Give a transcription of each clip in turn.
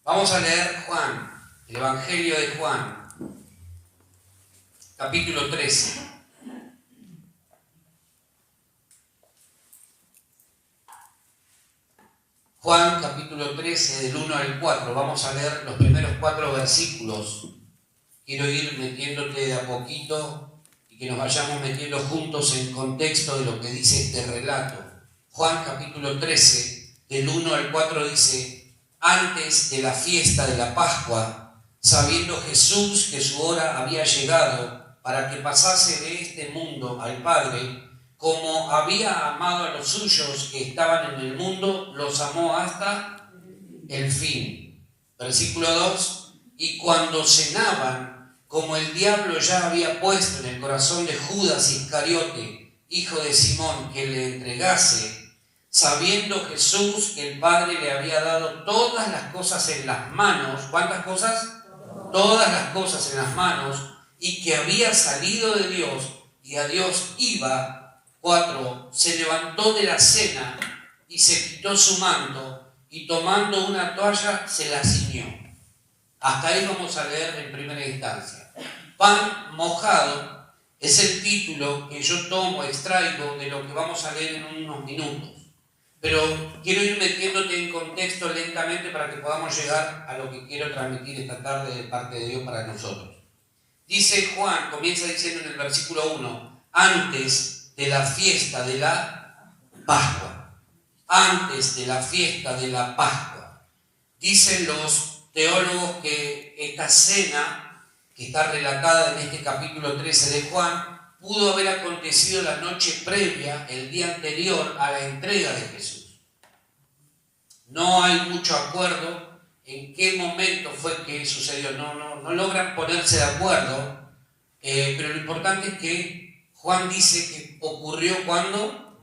Vamos a leer Juan, el Evangelio de Juan, capítulo 13. Juan, capítulo 13, del 1 al 4. Vamos a leer los primeros 4 versículos. Quiero ir metiéndote de a poquito y que nos vayamos metiendo juntos en contexto de lo que dice este relato. Juan, capítulo 13, del 1 al 4 dice: antes de la fiesta de la Pascua, sabiendo Jesús que su hora había llegado para que pasase de este mundo al Padre, como había amado a los suyos que estaban en el mundo, los amó hasta el fin. Versículo 2: y cuando cenaban, como el diablo ya había puesto en el corazón de Judas Iscariote, hijo de Simón, que le entregase, sabiendo Jesús que el Padre le había dado todas las cosas en las manos. ¿Cuántas cosas? Todas las cosas en las manos, y que había salido de Dios y a Dios iba. 4. Se levantó de la cena y se quitó su manto, y tomando una toalla se la ciñó. Hasta ahí vamos a leer en primera instancia. Pan mojado es el título que yo extraigo de lo que vamos a leer en unos minutos. Pero quiero ir metiéndote en contexto lentamente para que podamos llegar a lo que quiero transmitir esta tarde de parte de Dios para nosotros. Dice Juan, comienza diciendo en el versículo 1, antes de la fiesta de la Pascua. Antes de la fiesta de la Pascua. Dicen los teólogos que esta cena, que está relatada en este capítulo 13 de Juan, pudo haber acontecido la noche previa, el día anterior a la entrega de Jesús. No hay mucho acuerdo en qué momento fue que sucedió. No logran ponerse de acuerdo, pero lo importante es que Juan dice que ocurrió cuando,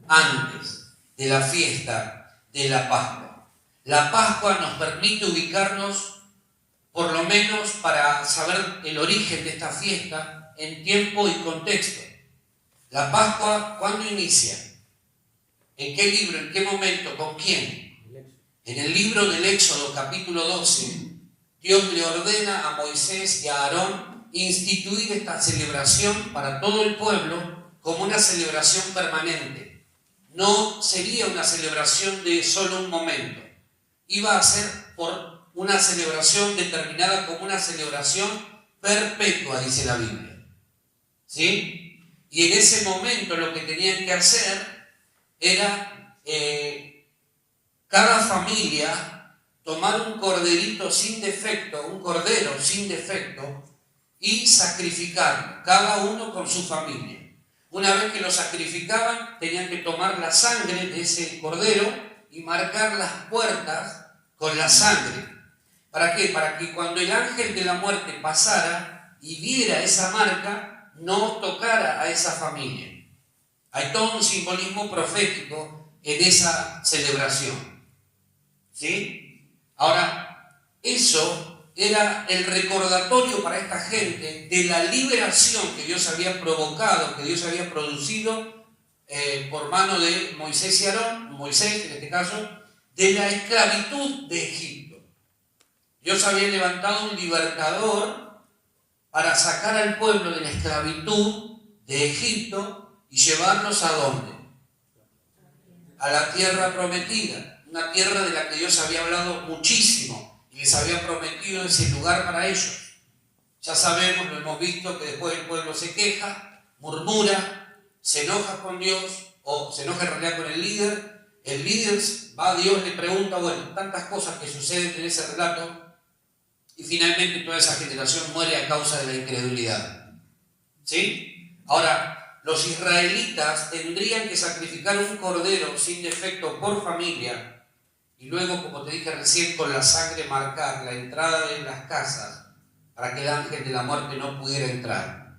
antes de la fiesta de la Pascua. La Pascua nos permite ubicarnos, por lo menos para saber el origen de esta fiesta, en tiempo y contexto. La Pascua, ¿cuándo inicia? ¿En qué libro? ¿En qué momento? ¿Con quién? En el libro del Éxodo, capítulo 12, Dios le ordena a Moisés y a Aarón instituir esta celebración para todo el pueblo como una celebración permanente. No sería una celebración de solo un momento. Iba a ser por una celebración determinada como una celebración perpetua, dice la Biblia. ¿Sí? Y en ese momento lo que tenían que hacer era cada familia tomar un corderito sin defecto, un cordero sin defecto, y sacrificarlo, cada uno con su familia. Una vez que lo sacrificaban, tenían que tomar la sangre de ese cordero y marcar las puertas con la sangre. ¿Para qué? Para que cuando el ángel de la muerte pasara y viera esa marca, no tocara a esa familia. Hay todo un simbolismo profético en esa celebración. ¿Sí? Ahora, eso era el recordatorio para esta gente de la liberación que Dios había provocado, que Dios había producido por mano de Moisés y Aarón, Moisés en este caso, de la esclavitud de Egipto. Dios había levantado un libertador para sacar al pueblo de la esclavitud de Egipto y llevarlos ¿a dónde? A la tierra prometida, una tierra de la que Dios había hablado muchísimo y les había prometido ese lugar para ellos. Ya sabemos, lo hemos visto, que después el pueblo se queja, murmura, se enoja con Dios, o se enoja en realidad con el líder va a Dios, le pregunta, bueno, tantas cosas que suceden en ese relato, y finalmente toda esa generación muere a causa de la incredulidad. ¿Sí? Ahora, los israelitas tendrían que sacrificar un cordero sin defecto por familia y luego, como te dije recién, con la sangre marcar la entrada de las casas para que el ángel de la muerte no pudiera entrar.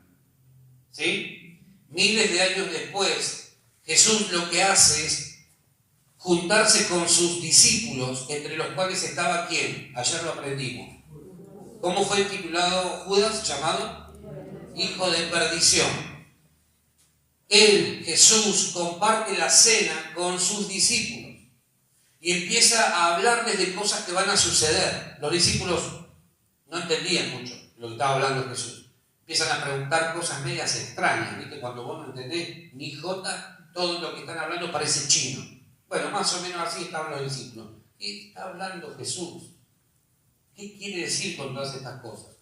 ¿Sí? Miles de años después, Jesús lo que hace es juntarse con sus discípulos, entre los cuales estaba ¿quién? Ayer lo aprendimos. ¿Cómo fue titulado Judas, llamado? Hijo de perdición. Él, Jesús, comparte la cena con sus discípulos. y empieza a hablarles de cosas que van a suceder. Los discípulos no entendían mucho lo que estaba hablando Jesús. Empiezan a preguntar cosas medias extrañas, ¿viste? Cuando vos no entendés ni jota, todo lo que están hablando parece chino. Bueno, más o menos así estaban los discípulos. ¿Qué está hablando Jesús? ¿Qué quiere decir con todas estas cosas?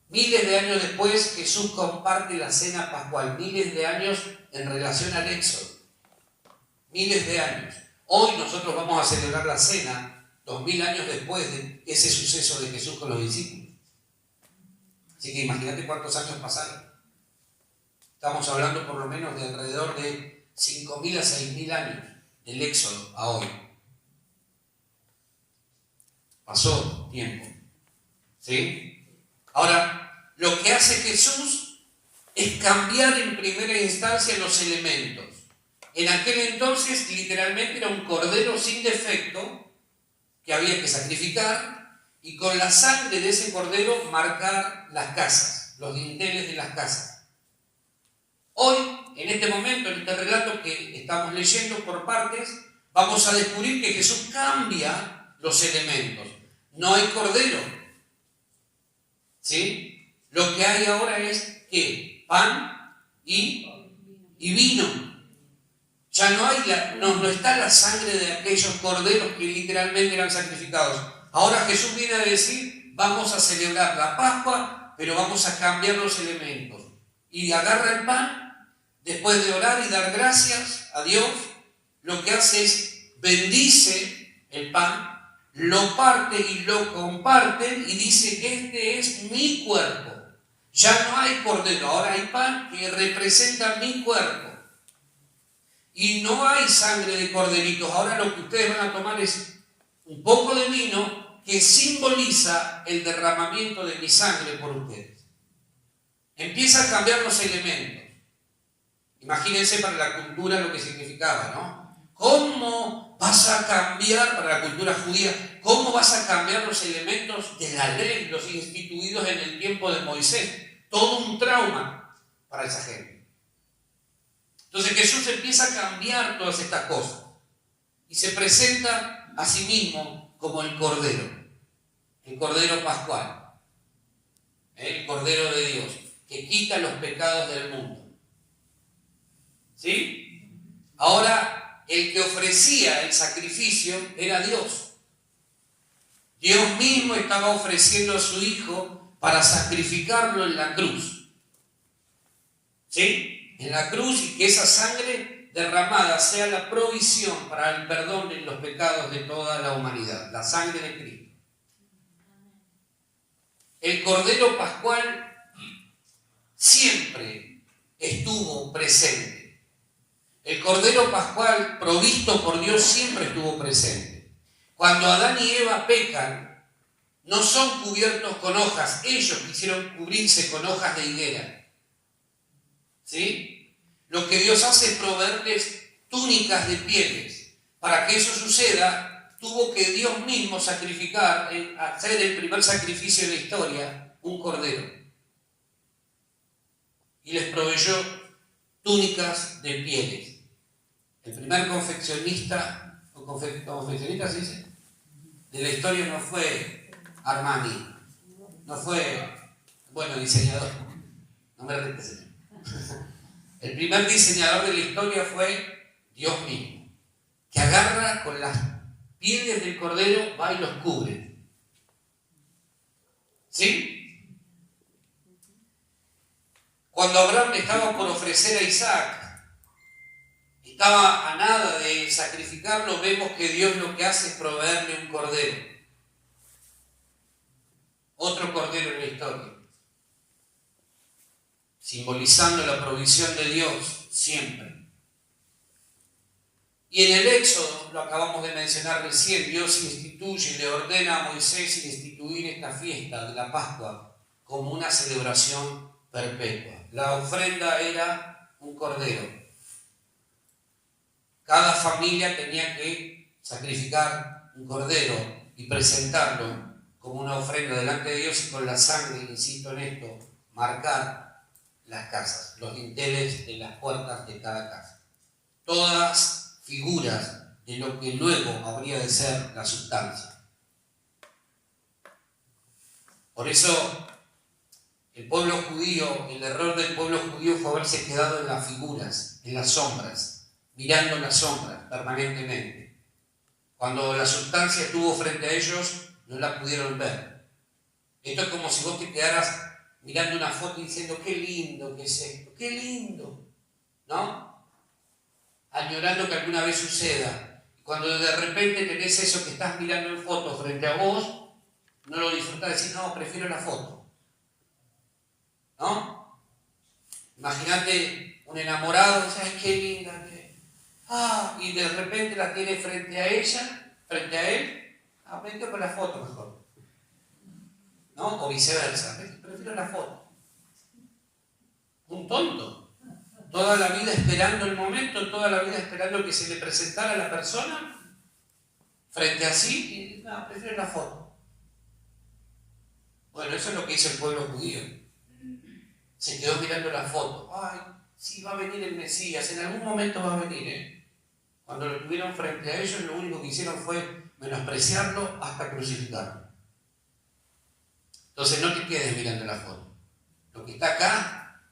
Miles de años después, Jesús comparte la cena pascual. Miles de años en relación al Éxodo. Miles de años. Hoy nosotros vamos a celebrar la cena 2000 años después de ese suceso de Jesús con los discípulos. Así que imagínate cuántos años pasaron. Estamos hablando por lo menos de alrededor de 5000 a 6000 años del Éxodo a hoy. Pasó tiempo. ¿Sí? Ahora, lo que hace Jesús es cambiar en primera instancia los elementos. En aquel entonces, literalmente, era un cordero sin defecto que había que sacrificar y con la sangre de ese cordero marcar las casas, los dinteles de las casas. Hoy, en este momento, en este relato que estamos leyendo por partes, vamos a descubrir que Jesús cambia los elementos. No hay cordero, ¿sí? Lo que hay ahora es ¿qué? Pan y vino. Ya no está la sangre de aquellos corderos que literalmente eran sacrificados. Ahora Jesús viene a decir, vamos a celebrar la Pascua, pero vamos a cambiar los elementos. Y agarra el pan, después de orar y dar gracias a Dios, lo que hace es bendice el pan, lo parte y lo comparte y dice que este es mi cuerpo. Ya no hay cordero, ahora hay pan que representa mi cuerpo. Y no hay sangre de corderitos. Ahora lo que ustedes van a tomar es un poco de vino que simboliza el derramamiento de mi sangre por ustedes. Empieza a cambiar los elementos. Imagínense para la cultura lo que significaba, ¿no? ¿Cómo vas a cambiar, para la cultura judía, cómo vas a cambiar los elementos de la ley, los instituidos en el tiempo de Moisés? Todo un trauma para esa gente. Entonces Jesús empieza a cambiar todas estas cosas y se presenta a sí mismo como el Cordero Pascual, el Cordero de Dios, que quita los pecados del mundo. ¿Sí? Ahora, el que ofrecía el sacrificio era Dios. Dios mismo estaba ofreciendo a su Hijo para sacrificarlo en la cruz. ¿Sí? En la cruz, y que esa sangre derramada sea la provisión para el perdón de los pecados de toda la humanidad, la sangre de Cristo. El Cordero Pascual siempre estuvo presente. El Cordero Pascual provisto por Dios siempre estuvo presente. Cuando Adán y Eva pecan, no son cubiertos con hojas, ellos quisieron cubrirse con hojas de higuera. ¿Sí? Lo que Dios hace es proveerles túnicas de pieles. Para que eso suceda, tuvo que Dios mismo sacrificar, hacer el primer sacrificio de la historia, un cordero. Y les proveyó túnicas de pieles. El primer confeccionista, o confeccionista se dice, de la historia no fue Armani, no fue, bueno, diseñador, no me representa. El primer diseñador de la historia fue Dios mismo, que agarra con las pieles del cordero, va y los cubre. ¿Sí? Cuando Abraham estaba por ofrecer a Isaac, estaba a nada de sacrificarlo, vemos que Dios lo que hace es proveerle un cordero. Otro cordero en la historia. Simbolizando la provisión de Dios siempre. Y en el Éxodo, lo acabamos de mencionar recién, Dios instituye, le ordena a Moisés instituir esta fiesta de la Pascua como una celebración perpetua. La ofrenda era un cordero. Cada familia tenía que sacrificar un cordero y presentarlo como una ofrenda delante de Dios y con la sangre, insisto en esto, marcar las casas, los dinteles de las puertas de cada casa. Todas figuras de lo que luego habría de ser la sustancia. Por eso, el pueblo judío, el error del pueblo judío fue haberse quedado en las figuras, en las sombras, mirando las sombras permanentemente. Cuando la sustancia estuvo frente a ellos, no la pudieron ver. Esto es como si vos te quedaras mirando una foto y diciendo, qué lindo que es esto, qué lindo, ¿no? Añorando que alguna vez suceda. Cuando de repente tenés eso que estás mirando en foto frente a vos, no lo disfrutás, decís, no, prefiero la foto, ¿no? Imagínate un enamorado, ¿sabes qué linda? Y de repente la tiene frente a ella, frente a él, vete con la foto mejor, ¿no? O viceversa, prefiero la foto. Un tonto, toda la vida esperando el momento, toda la vida esperando que se le presentara a la persona, frente a sí, y prefiero la foto. Bueno, eso es lo que hizo el pueblo judío. Se quedó mirando la foto. Ay, sí, va a venir el Mesías, en algún momento va a venir, Cuando lo tuvieron frente a ellos, lo único que hicieron fue menospreciarlo hasta crucificarlo. Entonces no te quedes mirando la foto. Lo que está acá,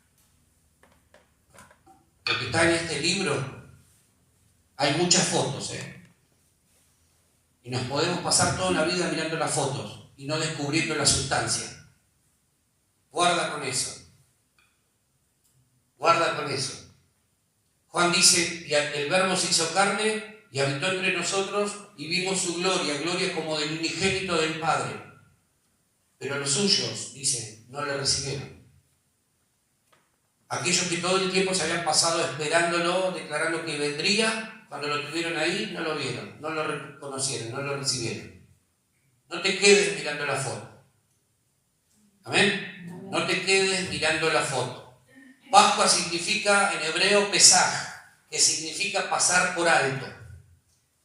lo que está en este libro, hay muchas fotos, Y nos podemos pasar toda la vida mirando las fotos y no descubriendo la sustancia. Guarda con eso. Guarda con eso. Juan dice, y el Verbo se hizo carne y habitó entre nosotros y vimos su gloria, gloria como del unigénito del Padre. Pero los suyos, dice, no le recibieron. Aquellos que todo el tiempo se habían pasado esperándolo, declarando que vendría, cuando lo tuvieron ahí, no lo vieron, no lo reconocieron, no lo recibieron. No te quedes mirando la foto. ¿Amén? No te quedes mirando la foto. Pascua significa en hebreo Pesaj, que significa pasar por alto.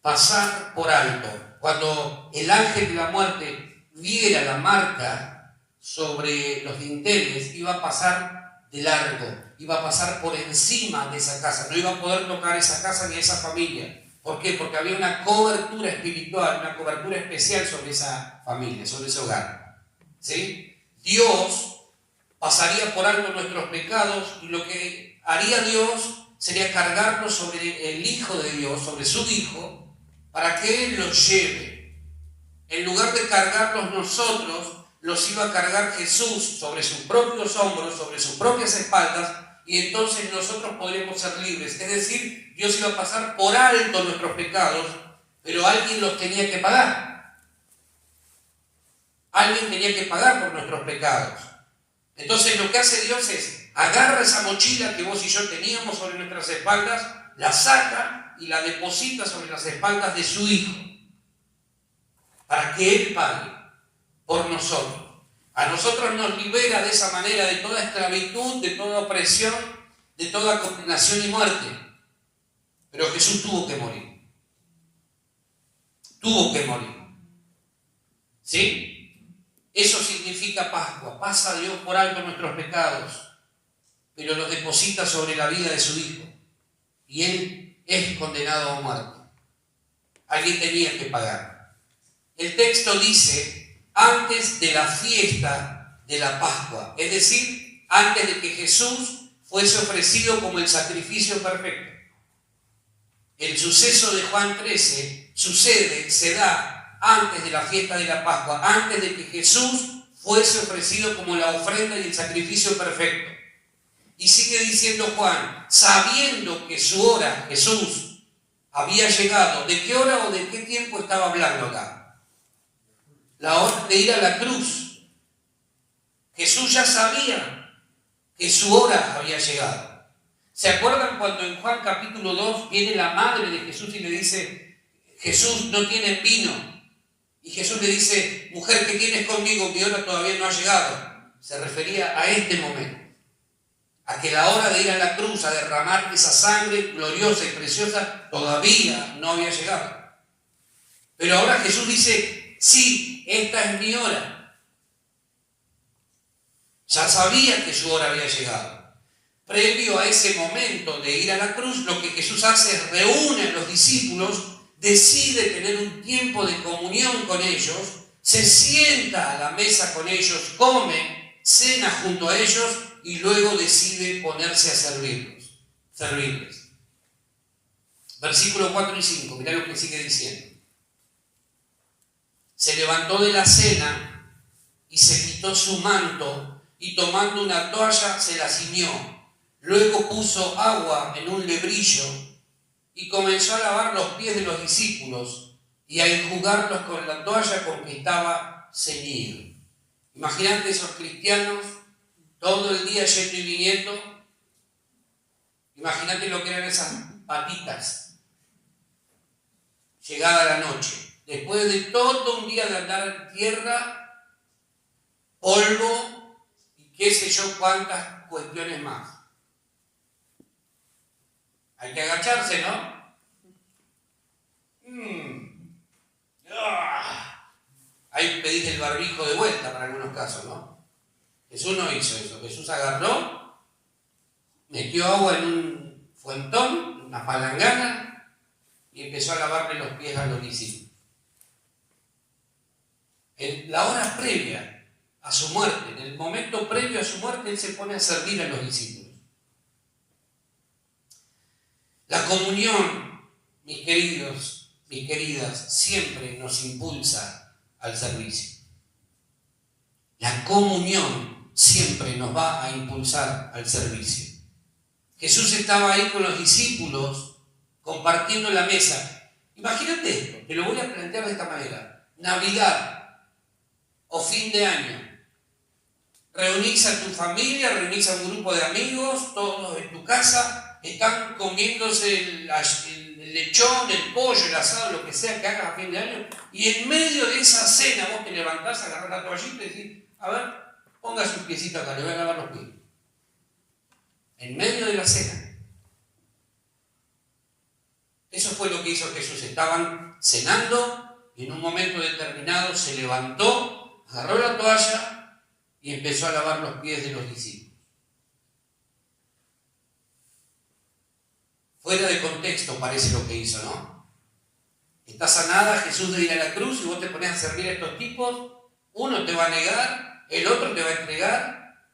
Pasar por alto. Cuando el ángel de la muerte viera la marca sobre los dinteles, iba a pasar de largo, iba a pasar por encima de esa casa, no iba a poder tocar esa casa ni esa familia. ¿Por qué? Porque había una cobertura espiritual, una cobertura especial sobre esa familia, sobre ese hogar. ¿Sí? Dios pasaría por alto nuestros pecados y lo que haría Dios sería cargarnos sobre el Hijo de Dios, sobre su Hijo, para que Él los lleve. En lugar de cargarlos nosotros, los iba a cargar Jesús sobre sus propios hombros, sobre sus propias espaldas, y entonces nosotros podríamos ser libres. Es decir, Dios iba a pasar por alto nuestros pecados, pero alguien los tenía que pagar. Alguien tenía que pagar por nuestros pecados. Entonces lo que hace Dios es, agarra esa mochila que vos y yo teníamos sobre nuestras espaldas, la saca y la deposita sobre las espaldas de su Hijo, para que Él pague por nosotros. A nosotros nos libera de esa manera de toda esclavitud, de toda opresión, de toda condenación y muerte. Pero Jesús tuvo que morir. Tuvo que morir. ¿Sí? Eso significa Pascua. Pasa Dios por alto nuestros pecados, pero los deposita sobre la vida de su Hijo. Y Él es condenado a muerte. Alguien tenía que pagar. El texto dice, antes de la fiesta de la Pascua, es decir, antes de que Jesús fuese ofrecido como el sacrificio perfecto. El suceso de Juan 13 se da antes de la fiesta de la Pascua, antes de que Jesús fuese ofrecido como la ofrenda y el sacrificio perfecto. Y sigue diciendo Juan, sabiendo que su hora, Jesús, había llegado. ¿De qué hora o de qué tiempo estaba hablando acá? La hora de ir a la cruz. Jesús ya sabía que su hora había llegado. ¿Se acuerdan cuando en Juan capítulo 2 viene la madre de Jesús y le dice, Jesús, no tienen vino? Y Jesús le dice, mujer, ¿qué tienes conmigo? Mi hora todavía no ha llegado. Se refería a este momento. A que la hora de ir a la cruz, a derramar esa sangre gloriosa y preciosa, todavía no había llegado. Pero ahora Jesús dice, sí, esta es mi hora. Ya sabía que su hora había llegado. Previo a ese momento de ir a la cruz, lo que Jesús hace es reúne a los discípulos decide tener un tiempo de comunión con ellos, se sienta a la mesa con ellos, come, cena junto a ellos y luego decide ponerse a servirles. Versículos 4 y 5, mirá lo que sigue diciendo. Se levantó de la cena y se quitó su manto y tomando una toalla se la ciñó. Luego puso agua en un lebrillo y comenzó a lavar los pies de los discípulos y a enjugarlos con la toalla con que estaba ceñido. Imagínate esos cristianos todo el día yendo y viniendo. Imagínate lo que eran esas patitas. Llegada la noche, después de todo un día de andar en tierra, polvo y qué sé yo cuántas cuestiones más. Hay que agacharse, ¿no? Ahí pedís el barbijo de vuelta para algunos casos, ¿no? Jesús no hizo eso. Jesús agarró, metió agua en un fuentón, una palangana, y empezó a lavarle los pies a los discípulos. En la hora previa a su muerte, en el momento previo a su muerte, Él se pone a servir a los discípulos. La comunión, mis queridos, mis queridas, siempre nos impulsa al servicio. La comunión siempre nos va a impulsar al servicio. Jesús estaba ahí con los discípulos compartiendo la mesa. Imagínate esto, te lo voy a plantear de esta manera. Navidad o fin de año. Reunís a tu familia, reunís a un grupo de amigos, todos en tu casa, están comiéndose el lechón, el pollo, el asado, lo que sea que hagas a fin de año, y en medio de esa cena vos te levantás, agarrás la toallita y decís, a ver, ponga sus piecitos acá, le voy a lavar los pies. En medio de la cena. Eso fue lo que hizo Jesús. Estaban cenando y en un momento determinado se levantó, agarró la toalla y empezó a lavar los pies de los discípulos. Fuera de contexto parece lo que hizo, ¿no? Estás a nada, Jesús de ir a la cruz y vos te pones a servir a estos tipos, uno te va a negar, el otro te va a entregar.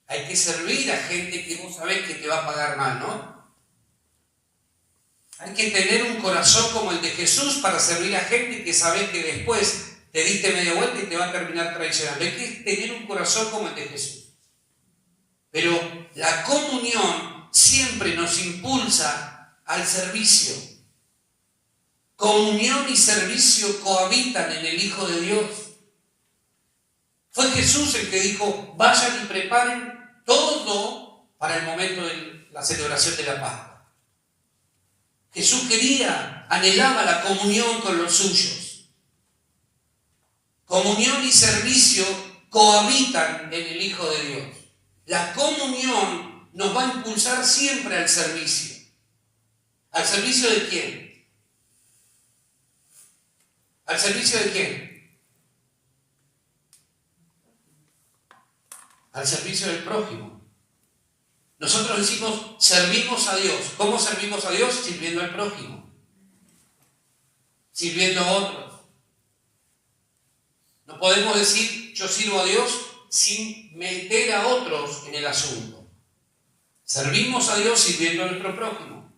Hay que servir a gente que vos sabés que te va a pagar mal, ¿no? Hay que tener un corazón como el de Jesús para servir a gente que sabés que después te diste media vuelta y te va a terminar traicionando. Hay que tener un corazón como el de Jesús. Pero la comunión siempre nos impulsa al servicio. Comunión y servicio cohabitan en el Hijo de Dios. Fue Jesús el que dijo, vayan y preparen todo para el momento de la celebración de la Pascua. Jesús anhelaba la comunión con los suyos. Comunión y servicio cohabitan en el Hijo de Dios. La comunión nos va a impulsar siempre al servicio. ¿Al servicio de quién? ¿Al servicio de quién? Al servicio del prójimo. Nosotros decimos, servimos a Dios. ¿Cómo servimos a Dios? Sirviendo al prójimo. Sirviendo a otros. No podemos decir, yo sirvo a Dios sin meter a otros en el asunto. Servimos a Dios sirviendo a nuestro prójimo.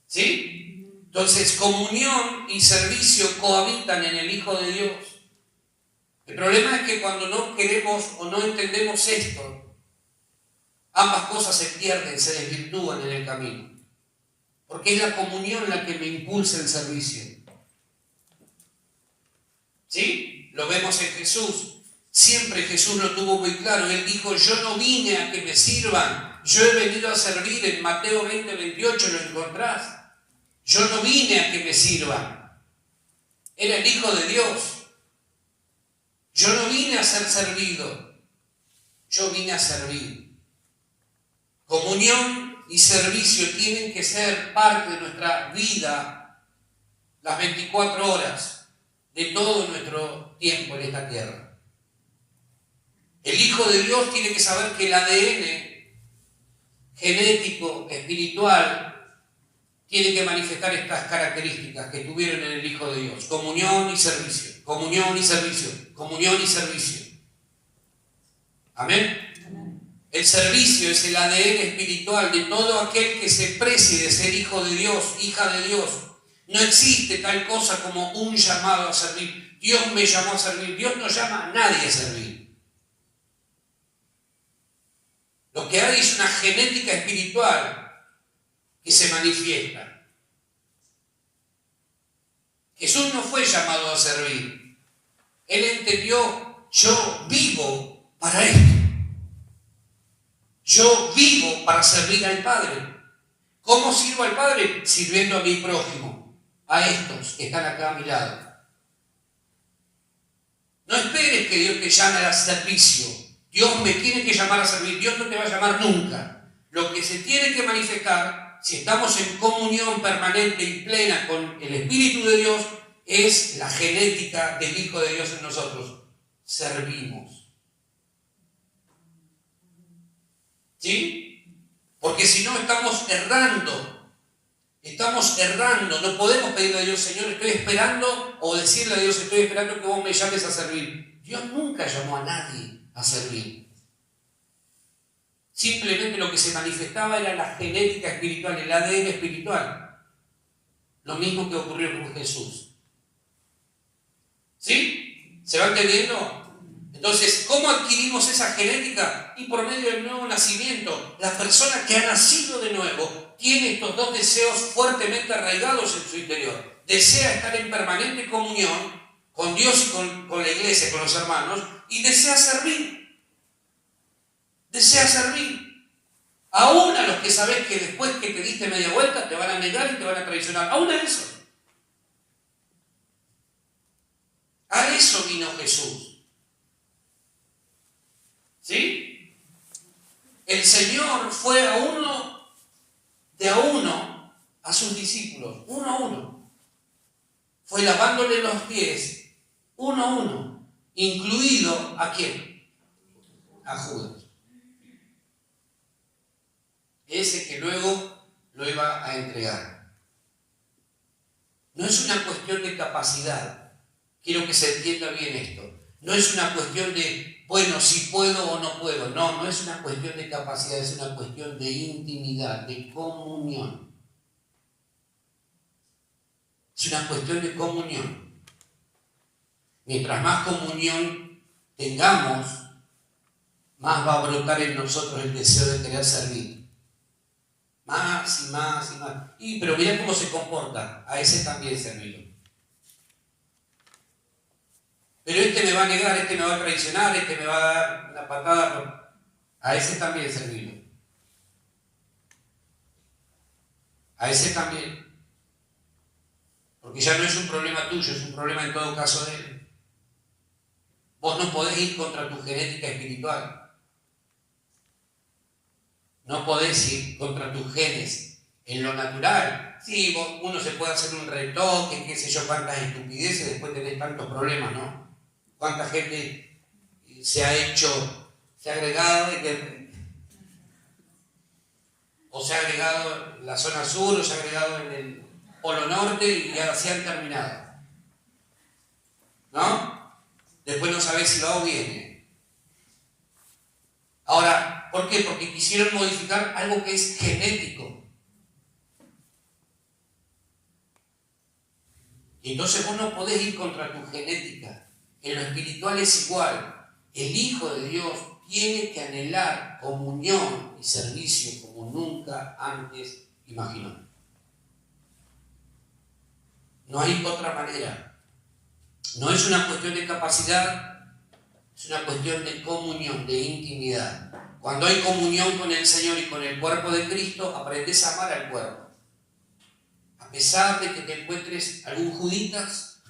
¿Sí? Entonces, comunión y servicio cohabitan en el Hijo de Dios. El problema es que cuando no queremos o no entendemos esto, ambas cosas se pierden, se desvirtúan en el camino. Porque es la comunión la que me impulsa el servicio. ¿Sí? Lo vemos en Jesús. Siempre Jesús lo tuvo muy claro. Él dijo, yo no vine a que me sirvan, yo he venido a servir. En Mateo 20:28 lo encontrás. Yo no vine a que me sirvan. Era el Hijo de Dios. Yo no vine a ser servido, yo vine a servir. Comunión y servicio tienen que ser parte de nuestra vida las 24 horas de todo nuestro tiempo en esta tierra. El Hijo de Dios tiene que saber que el ADN genético, espiritual, tiene que manifestar estas características que tuvieron en el Hijo de Dios. Comunión y servicio, comunión y servicio, comunión y servicio. ¿Amén? El servicio es el ADN espiritual de todo aquel que se precie de ser hijo de Dios, hija de Dios. No existe tal cosa como un llamado a servir. Dios me llamó a servir. Dios no llama a nadie a servir. Lo que hay es una genética espiritual que se manifiesta. Jesús no fue llamado a servir. Él entendió, yo vivo para esto. Yo vivo para servir al Padre. ¿Cómo sirvo al Padre? Sirviendo a mi prójimo, a estos que están acá a mi lado. No esperes que Dios te llame al servicio. Dios me tiene que llamar a servir. Dios no te va a llamar nunca. Lo que se tiene que manifestar, si estamos en comunión permanente y plena con el Espíritu de Dios, es la genética del Hijo de Dios en nosotros. Servimos. ¿Sí? Porque si no estamos errando, no podemos pedirle a Dios, Señor, estoy esperando, o decirle a Dios, estoy esperando que vos me llames a servir. Dios nunca llamó a nadie a servir. Simplemente lo que se manifestaba era la genética espiritual, el ADN espiritual. Lo mismo que ocurrió con Jesús. ¿Sí? ¿Se va entendiendo? Entonces, ¿cómo adquirimos esa genética? Y por medio del nuevo nacimiento. La persona que ha nacido de nuevo tiene estos dos deseos fuertemente arraigados en su interior. Desea estar en permanente comunión con Dios y con la iglesia, con los hermanos, y desea servir. Desea servir. Aún a los que sabes que después que te diste media vuelta te van a negar y te van a traicionar. Aún a eso. A eso vino Jesús. ¿Sí? El Señor fue de a uno a sus discípulos, uno a uno. Fue lavándole los pies, uno a uno, incluido ¿a quién? A Judas. Ese que luego lo iba a entregar. No es una cuestión de capacidad. Quiero que se entienda bien esto. No es una cuestión de, bueno, si puedo o no puedo. No, no es una cuestión de capacidad, es una cuestión de intimidad, de comunión. Es una cuestión de comunión. Mientras más comunión tengamos, más va a brotar en nosotros el deseo de querer servir. Más y más y más. Pero mirá cómo se comporta. A ese también servirlo. Pero este me va a negar, este me va a traicionar, este me va a dar una patada. A ese también servirlo. A ese también. Porque ya no es un problema tuyo, es un problema en todo caso de él. Vos no podés ir contra tu genética espiritual. No podés ir contra tus genes en lo natural. Sí, uno se puede hacer un retoque, qué sé yo, cuántas estupideces, después tenés tantos problemas, ¿no? Cuánta gente se ha agregado o se ha agregado en la zona sur, o se ha agregado en el polo norte y ya se han terminado. ¿No? Después no sabés si va o viene. Ahora, ¿por qué? Porque quisieron modificar algo que es genético. Y entonces vos no podés ir contra tu genética. En lo espiritual es igual. El Hijo de Dios tiene que anhelar comunión y servicio como nunca antes imaginó. No hay otra manera. No es una cuestión de capacidad, es una cuestión de comunión, de intimidad. Cuando hay comunión con el Señor y con el cuerpo de Cristo, aprendes a amar al cuerpo. A pesar de que te encuentres algún Juditas,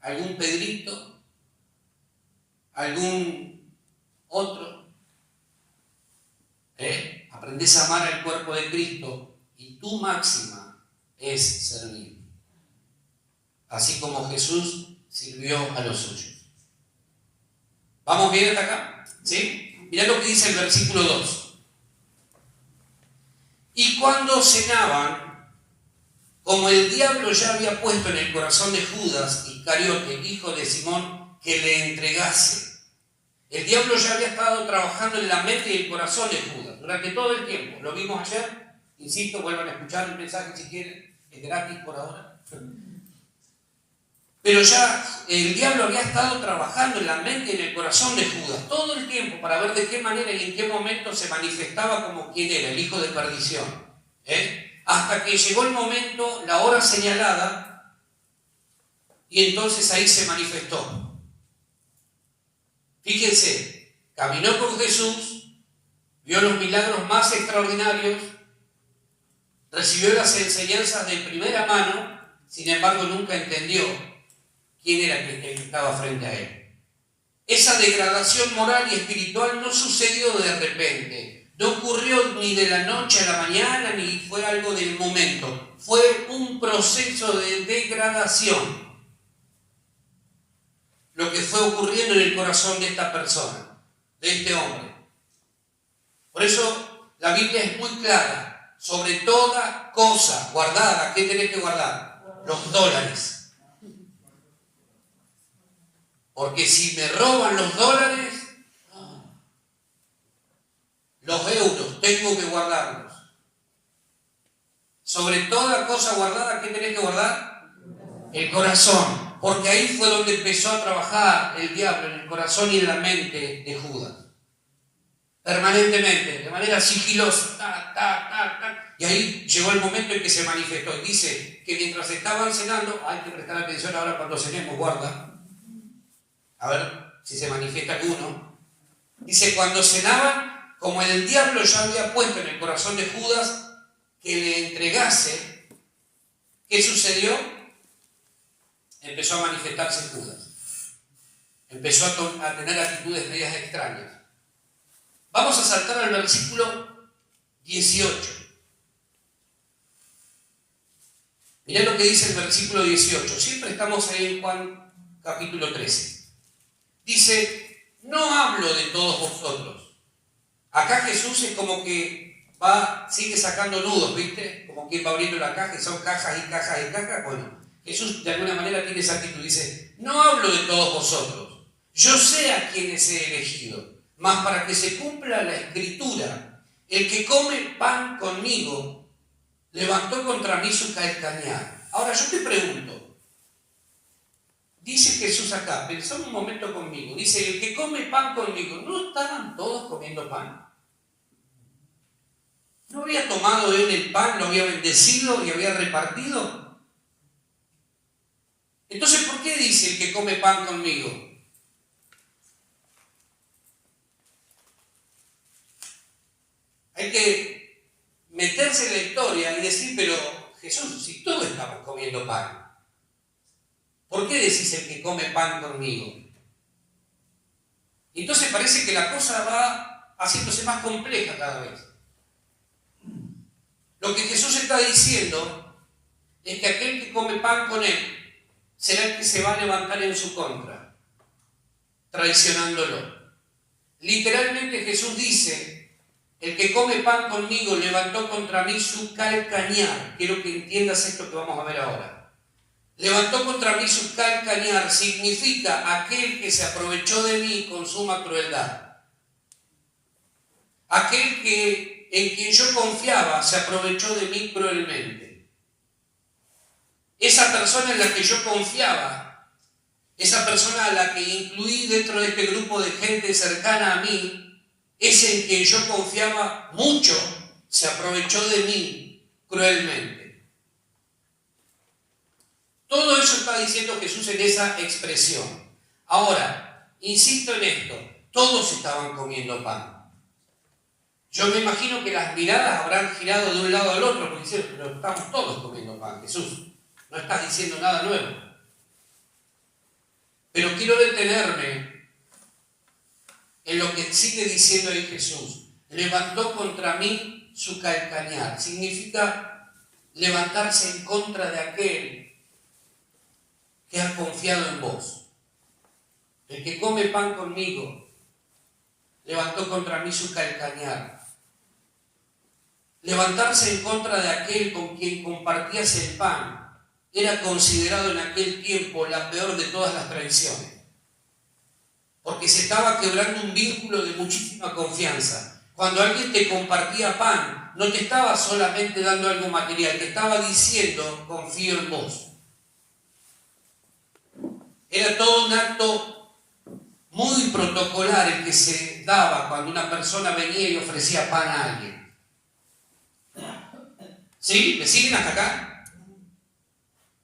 algún Pedrito, algún otro, aprendes a amar al cuerpo de Cristo y tu máxima es servir. Así como Jesús sirvió a los suyos. ¿Vamos bien hasta acá? ¿Sí? Mirá lo que dice el versículo 2. Y cuando cenaban, como el diablo ya había puesto en el corazón de Judas Iscariote, hijo de Simón, que le entregase. El diablo ya había estado trabajando en la mente y el corazón de Judas durante todo el tiempo. Lo vimos ayer. Insisto, vuelvan a escuchar el mensaje si quieren. Es gratis por ahora. Pero ya el diablo había estado trabajando en la mente y en el corazón de Judas todo el tiempo para ver de qué manera y en qué momento se manifestaba como quien era, el hijo de perdición. Hasta que llegó el momento, la hora señalada, y entonces ahí se manifestó. Fíjense, caminó con Jesús, vio los milagros más extraordinarios, recibió las enseñanzas de primera mano, sin embargo nunca entendió quién era el que estaba frente a él. Esa degradación moral y espiritual no sucedió de repente, no ocurrió ni de la noche a la mañana, ni fue algo del momento, fue un proceso de degradación lo que fue ocurriendo en el corazón de esta persona, de este hombre. Por eso la Biblia es muy clara, sobre toda cosa guardada. ¿Qué tenés que guardar? Los dólares. Porque si me roban los dólares, los euros, tengo que guardarlos. Sobre toda cosa guardada, ¿qué tenés que guardar? El corazón. Porque ahí fue donde empezó a trabajar el diablo, en el corazón y en la mente de Judas. Permanentemente, de manera sigilosa. Y ahí llegó el momento en que se manifestó. Y dice que mientras estaban cenando, hay que prestar atención ahora cuando cenemos, guarda. A ver si se manifiesta alguno. Dice, cuando cenaban, como el diablo ya había puesto en el corazón de Judas que le entregase, ¿qué sucedió? Empezó a manifestarse Judas. Empezó a tener actitudes medias extrañas. Vamos a saltar al versículo 18. Mirá lo que dice el versículo 18. Siempre estamos ahí en Juan capítulo 13. Dice, no hablo de todos vosotros. Acá Jesús es como que sigue sacando nudos, ¿viste? Como que va abriendo la caja y son cajas y cajas y cajas. Bueno, Jesús de alguna manera tiene esa actitud. Dice, no hablo de todos vosotros. Yo sé a quienes he elegido. Mas para que se cumpla la escritura, el que come pan conmigo, levantó contra mí su calcañar. Ahora yo te pregunto, dice Jesús acá, pensá un momento conmigo, dice, el que come pan conmigo, ¿no estaban todos comiendo pan? ¿No había tomado él el pan, lo había bendecido y había repartido? Entonces, ¿por qué dice el que come pan conmigo? Hay que meterse en la historia y decir, pero Jesús, si todos estamos comiendo pan, ¿por qué decís el que come pan conmigo? Y entonces parece que la cosa va haciéndose más compleja cada vez. Lo que Jesús está diciendo es que aquel que come pan con él será el que se va a levantar en su contra, traicionándolo. Literalmente Jesús dice, el que come pan conmigo levantó contra mí su calcañar. Quiero que entiendas esto que vamos a ver ahora. Levantó contra mí su calcañar significa aquel que se aprovechó de mí con suma crueldad. Aquel en quien yo confiaba se aprovechó de mí cruelmente. Esa persona en la que yo confiaba, esa persona a la que incluí dentro de este grupo de gente cercana a mí, ese en quien yo confiaba mucho, se aprovechó de mí cruelmente. Todo eso está diciendo Jesús en esa expresión. Ahora, insisto en esto, todos estaban comiendo pan. Yo me imagino que las miradas habrán girado de un lado al otro, porque dicen, pero estamos todos comiendo pan, Jesús, no estás diciendo nada nuevo. Pero quiero detenerme en lo que sigue diciendo ahí Jesús. Levantó contra mí su calcañar. Significa levantarse en contra de aquel que ha confiado en vos. El que come pan conmigo levantó contra mí su calcañar. levantarse en contra de aquel con quien compartías el pan era considerado en aquel tiempo la peor de todas las traiciones, porque se estaba quebrando un vínculo de muchísima confianza. Cuando alguien te compartía pan, no te estaba solamente dando algo material, te estaba diciendo, confío en vos. Era todo un acto muy protocolar el que se daba cuando una persona venía y ofrecía pan a alguien. ¿Sí? ¿Me siguen hasta acá?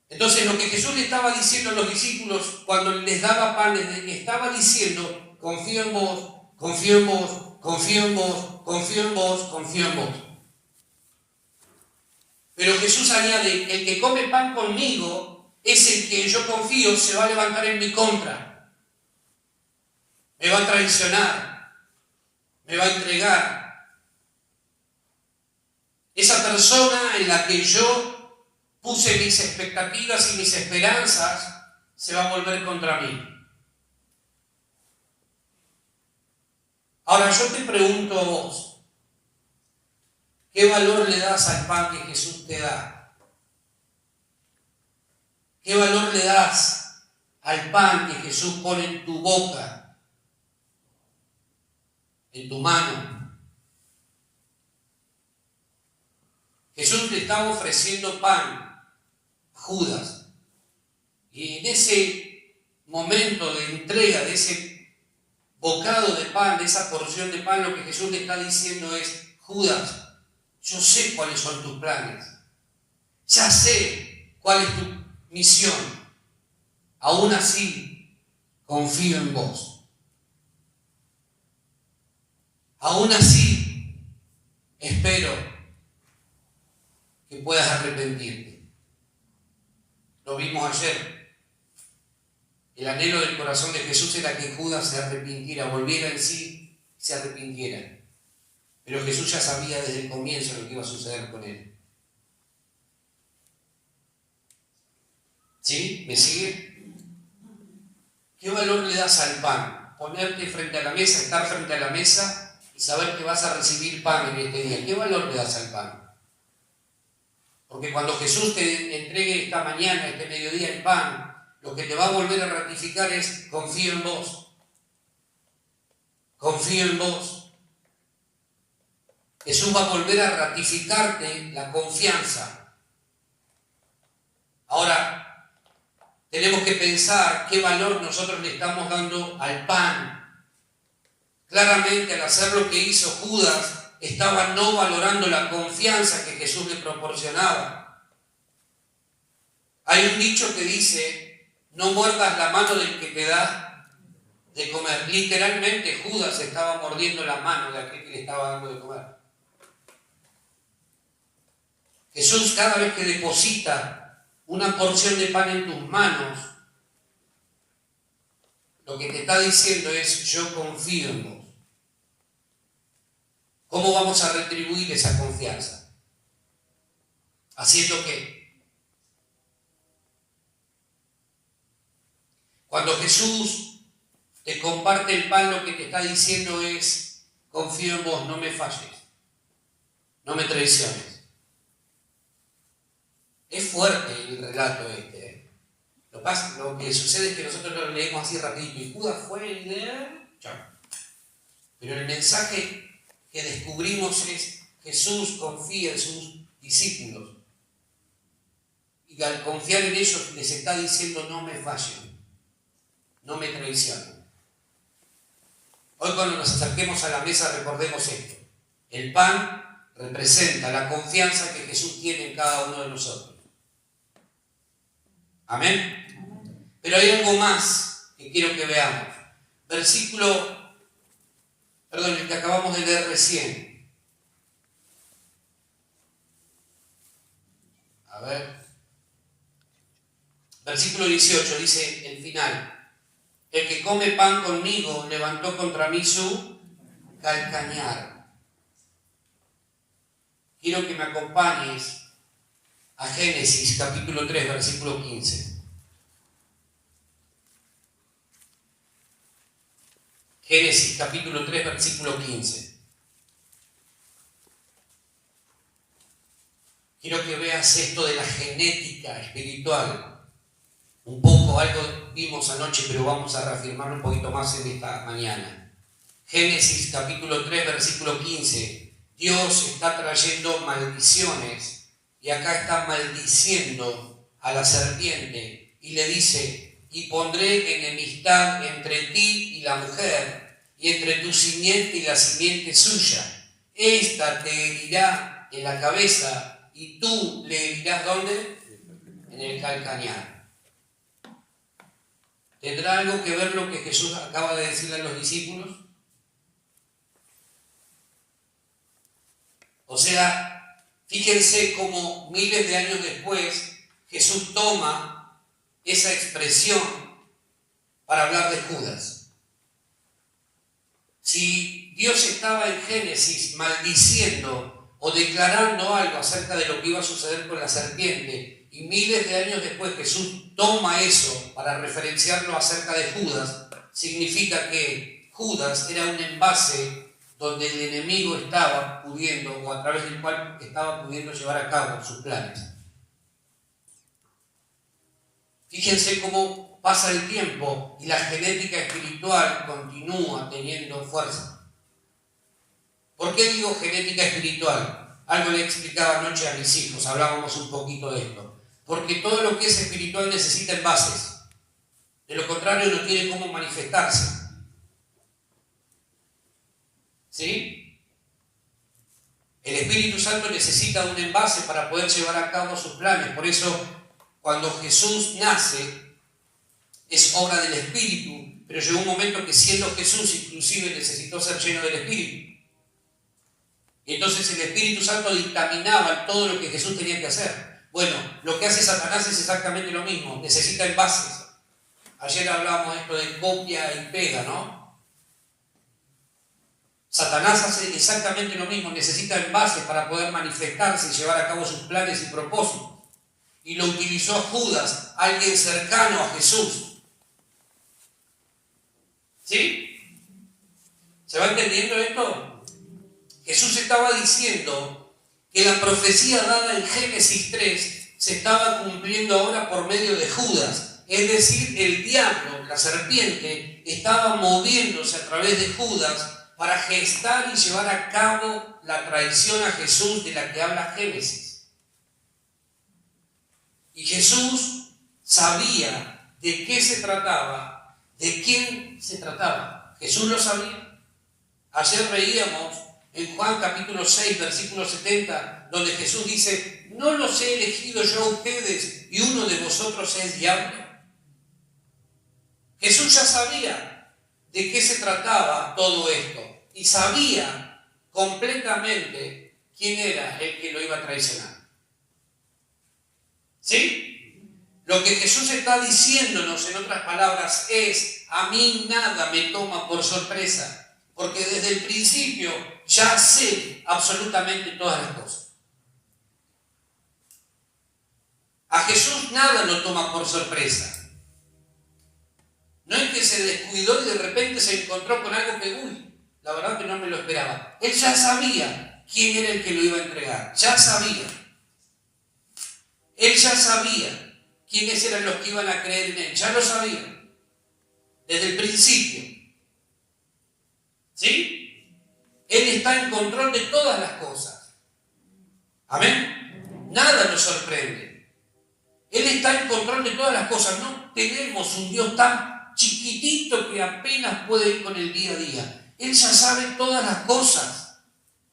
Entonces lo que Jesús le estaba diciendo a los discípulos cuando les daba pan, les estaba diciendo, confío en vos, confío en vos, confío en vos, confío en vos, confío en vos. Pero Jesús añade, el que come pan conmigo, ese en quien yo confío, se va a levantar en mi contra. Me va a traicionar, me va a entregar. Esa persona en la que yo puse mis expectativas y mis esperanzas, se va a volver contra mí. Ahora yo te pregunto a vos, ¿qué valor le das al pan que Jesús te da? ¿Qué valor le das al pan que Jesús pone en tu boca, en tu mano? Jesús le estaba ofreciendo pan a Judas. Y en ese momento de entrega, de ese bocado de pan, de esa porción de pan, lo que Jesús le está diciendo es, Judas, yo sé cuáles son tus planes. Ya sé cuál es tu misión. Aún así, confío en vos. Aún así, espero que puedas arrepentirte. Lo vimos ayer. El anhelo del corazón de Jesús era que Judas se arrepintiera, volviera en sí, se arrepintiera. Pero Jesús ya sabía desde el comienzo lo que iba a suceder con él. ¿Sí? ¿Me sigue? ¿Qué valor le das al pan? Ponerte frente a la mesa, estar frente a la mesa y saber que vas a recibir pan en este día. ¿Qué valor le das al pan? Porque cuando Jesús te entregue esta mañana, este mediodía, el pan, lo que te va a volver a ratificar es, confío en vos. Confío en vos. Jesús va a volver a ratificarte la confianza. Ahora, tenemos que pensar qué valor nosotros le estamos dando al pan. Claramente, al hacer lo que hizo Judas, estaba no valorando la confianza que Jesús le proporcionaba. Hay un dicho que dice, no muerdas la mano del que te da de comer. Literalmente Judas estaba mordiendo la mano de aquel que le estaba dando de comer. Jesús, cada vez que deposita una porción de pan en tus manos, lo que te está diciendo es, yo confío en vos. ¿Cómo vamos a retribuir esa confianza? ¿Haciendo qué? Cuando Jesús te comparte el pan, lo que te está diciendo es, confío en vos, no me falles, no me traiciones. Es fuerte el relato este. Lo que sucede es que nosotros lo leemos así rapidito. Y Judas fue y chao. Pero el mensaje que descubrimos es, Jesús confía en sus discípulos. Y al confiar en ellos les está diciendo, no me fallen, no me traicionen. Hoy cuando nos acerquemos a la mesa recordemos esto. El pan representa la confianza que Jesús tiene en cada uno de nosotros. Amén. Pero hay algo más que quiero que veamos. El que acabamos de leer recién. A ver. Versículo 18 dice el final. El que come pan conmigo levantó contra mí su calcañar. Quiero que me acompañes a Génesis capítulo 3, versículo 15. Génesis capítulo 3, versículo 15. quiero que veas esto de la genética espiritual. Un poco, algo vimos anoche, pero vamos a reafirmarlo un poquito más en esta mañana. Génesis capítulo 3, versículo 15. Dios está trayendo maldiciones y acá está maldiciendo a la serpiente y le dice: y pondré enemistad entre ti y la mujer, y entre tu simiente y la simiente suya. Esta te herirá en la cabeza y tú le herirás ¿dónde? En el calcañar. ¿Tendrá algo que ver lo que Jesús acaba de decirle a los discípulos? O sea, fíjense cómo miles de años después Jesús toma esa expresión para hablar de Judas. Si Dios estaba en Génesis maldiciendo o declarando algo acerca de lo que iba a suceder con la serpiente, y miles de años después Jesús toma eso para referenciarlo acerca de Judas, significa que Judas era un envase donde el enemigo estaba pudiendo, o a través del cual estaba pudiendo llevar a cabo sus planes. Fíjense cómo pasa el tiempo y la genética espiritual continúa teniendo fuerza. ¿Por qué digo genética espiritual? Algo le explicaba anoche a mis hijos, hablábamos un poquito de esto. Porque todo lo que es espiritual necesita envases. De lo contrario no tiene cómo manifestarse. ¿Sí? El Espíritu Santo necesita un envase para poder llevar a cabo sus planes. Por eso, cuando Jesús nace, es obra del Espíritu, pero llegó un momento que siendo Jesús inclusive necesitó ser lleno del Espíritu. Y entonces el Espíritu Santo dictaminaba todo lo que Jesús tenía que hacer. Bueno, lo que hace Satanás es exactamente lo mismo, necesita envases. Ayer hablábamos esto de copia y pega, ¿no? Satanás hace exactamente lo mismo, necesita envases para poder manifestarse y llevar a cabo sus planes y propósitos. Y lo utilizó a Judas, alguien cercano a Jesús. ¿Sí? ¿Se va entendiendo esto? Jesús estaba diciendo que la profecía dada en Génesis 3 se estaba cumpliendo ahora por medio de Judas. Es decir, el diablo, la serpiente, estaba moviéndose a través de Judas para gestar y llevar a cabo la traición a Jesús de la que habla Génesis. Y Jesús sabía de qué se trataba, de quién se trataba. Jesús lo sabía. Ayer veíamos en Juan capítulo 6, versículo 70, donde Jesús dice: ¿no los he elegido yo a ustedes y uno de vosotros es diablo? Jesús ya sabía de qué se trataba todo esto y sabía completamente quién era el que lo iba a traicionar. ¿Sí? Lo que Jesús está diciéndonos, en otras palabras, es: a mí nada me toma por sorpresa. Porque desde el principio ya sé absolutamente todas las cosas. A Jesús nada lo toma por sorpresa. No es que se descuidó y de repente se encontró con algo que, la verdad que no me lo esperaba. Él ya sabía quién era el que lo iba a entregar. Ya sabía. Él ya sabía quiénes eran los que iban a creer en él. Ya lo sabía. Desde el principio. ¿Sí? Él está en control de todas las cosas. Amén. Nada nos sorprende. Él está en control de todas las cosas. No tenemos un Dios tan chiquitito que apenas puede ir con el día a día. Él ya sabe todas las cosas.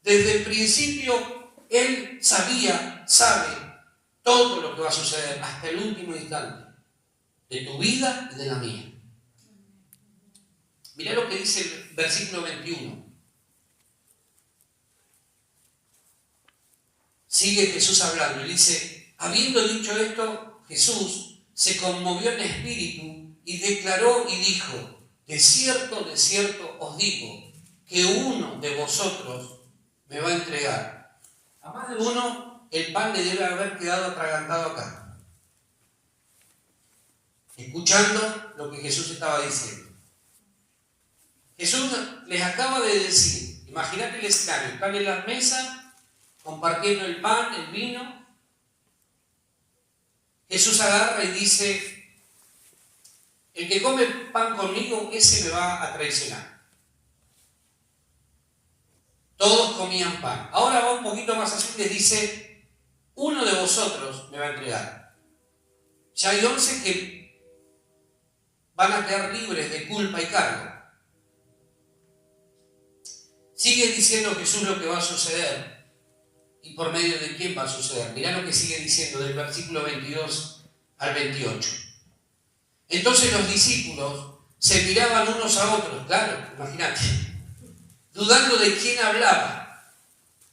Desde el principio, Él sabe todo lo que va a suceder hasta el último instante de tu vida y de la mía. Mirá lo que dice el versículo 21. Sigue Jesús hablando y dice: habiendo dicho esto, Jesús se conmovió en espíritu y declaró y dijo: de cierto os digo, que uno de vosotros me va a entregar. A más de uno, el pan le debe haber quedado atragantado acá, escuchando lo que Jesús estaba diciendo. Jesús les acaba de decir, imagínate el escenario, están en la mesa compartiendo el pan, el vino, Jesús agarra y dice, el que come pan conmigo, ese me va a traicionar. Todos comían pan. Ahora va un poquito más así, les dice, uno de vosotros me va a entregar. Ya hay 11 que van a quedar libres de culpa y cargo. Sigue diciendo Jesús lo que va a suceder y por medio de quién va a suceder. Mirá lo que sigue diciendo del versículo 22 al 28. Entonces los discípulos se miraban unos a otros, claro, imagínate, dudando de quién hablaba.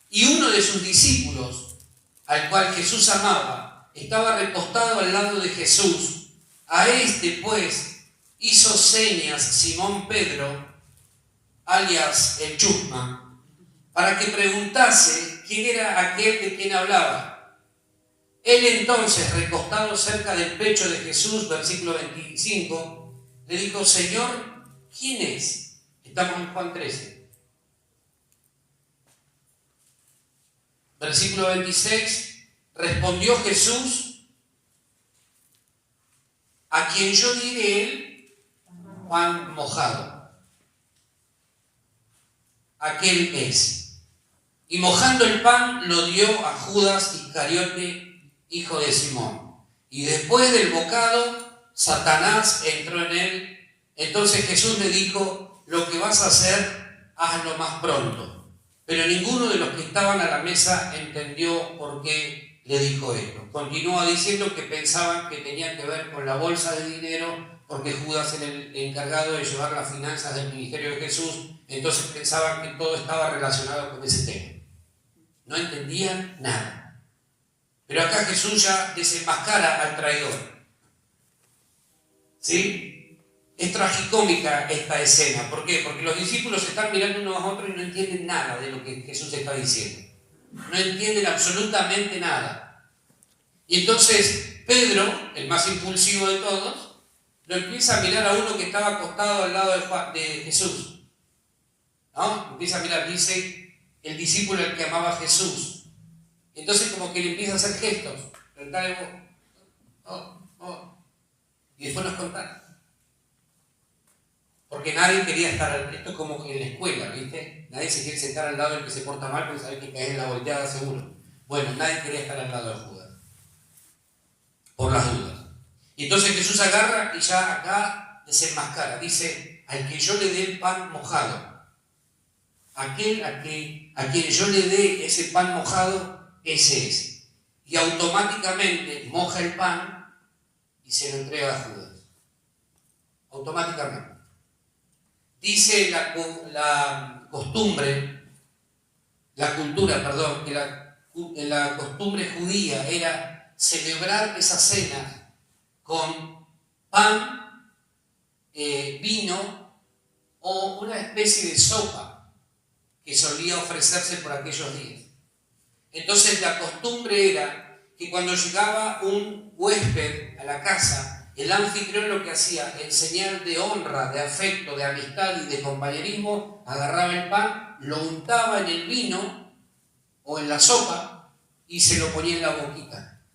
Y uno de sus discípulos, al cual Jesús amaba, estaba recostado al lado de Jesús. A este, pues, hizo señas Simón Pedro, alias el chusma, para que preguntase quién era aquel de quien hablaba. Él entonces, recostado cerca del pecho de Jesús, versículo 25, le dijo, Señor, ¿quién es? Estamos en Juan 13. Versículo 26, respondió Jesús, a quien yo diré él, pan mojado. Aquel es. Y mojando el pan lo dio a Judas Iscariote, hijo de Simón. Y después del bocado, Satanás entró en él. Entonces Jesús le dijo, lo que vas a hacer, hazlo más pronto. Pero ninguno de los que estaban a la mesa entendió por qué le dijo esto. Continúa diciendo que pensaban que tenía que ver con la bolsa de dinero, porque Judas era el encargado de llevar las finanzas del ministerio de Jesús, entonces pensaban que todo estaba relacionado con ese tema. No entendían nada. Pero acá Jesús ya desenmascara al traidor. ¿Sí? Es tragicómica esta escena. ¿Por qué? Porque los discípulos están mirando unos a otros y no entienden nada de lo que Jesús está diciendo. No entienden absolutamente nada. Y entonces Pedro, el más impulsivo de todos, lo empieza a mirar a uno que estaba acostado al lado de Jesús. ¿No? Empieza a mirar, dice el discípulo al que amaba a Jesús. Entonces como que le empieza a hacer gestos. Y después nos contaron. Porque nadie quería estar, esto es como en la escuela, ¿viste? Nadie se quiere sentar al lado del que se porta mal porque sabe que cae en la volteada seguro. Bueno, nadie quería estar al lado de Judas. Por las dudas. Y entonces Jesús agarra y ya acá desenmascara. Dice, al que yo le dé el pan mojado. Aquel a quien yo le dé ese pan mojado, ese es. Y automáticamente moja el pan y se lo entrega a Judas. Automáticamente. Dice la cultura, que la costumbre judía era celebrar esa cena con pan, vino o una especie de sopa que solía ofrecerse por aquellos días. Entonces la costumbre era que cuando llegaba un huésped a la casa, el anfitrión lo que hacía, en señal de honra, de afecto, de amistad y de compañerismo, agarraba el pan, lo untaba en el vino o en la sopa y se lo ponía en la boquita.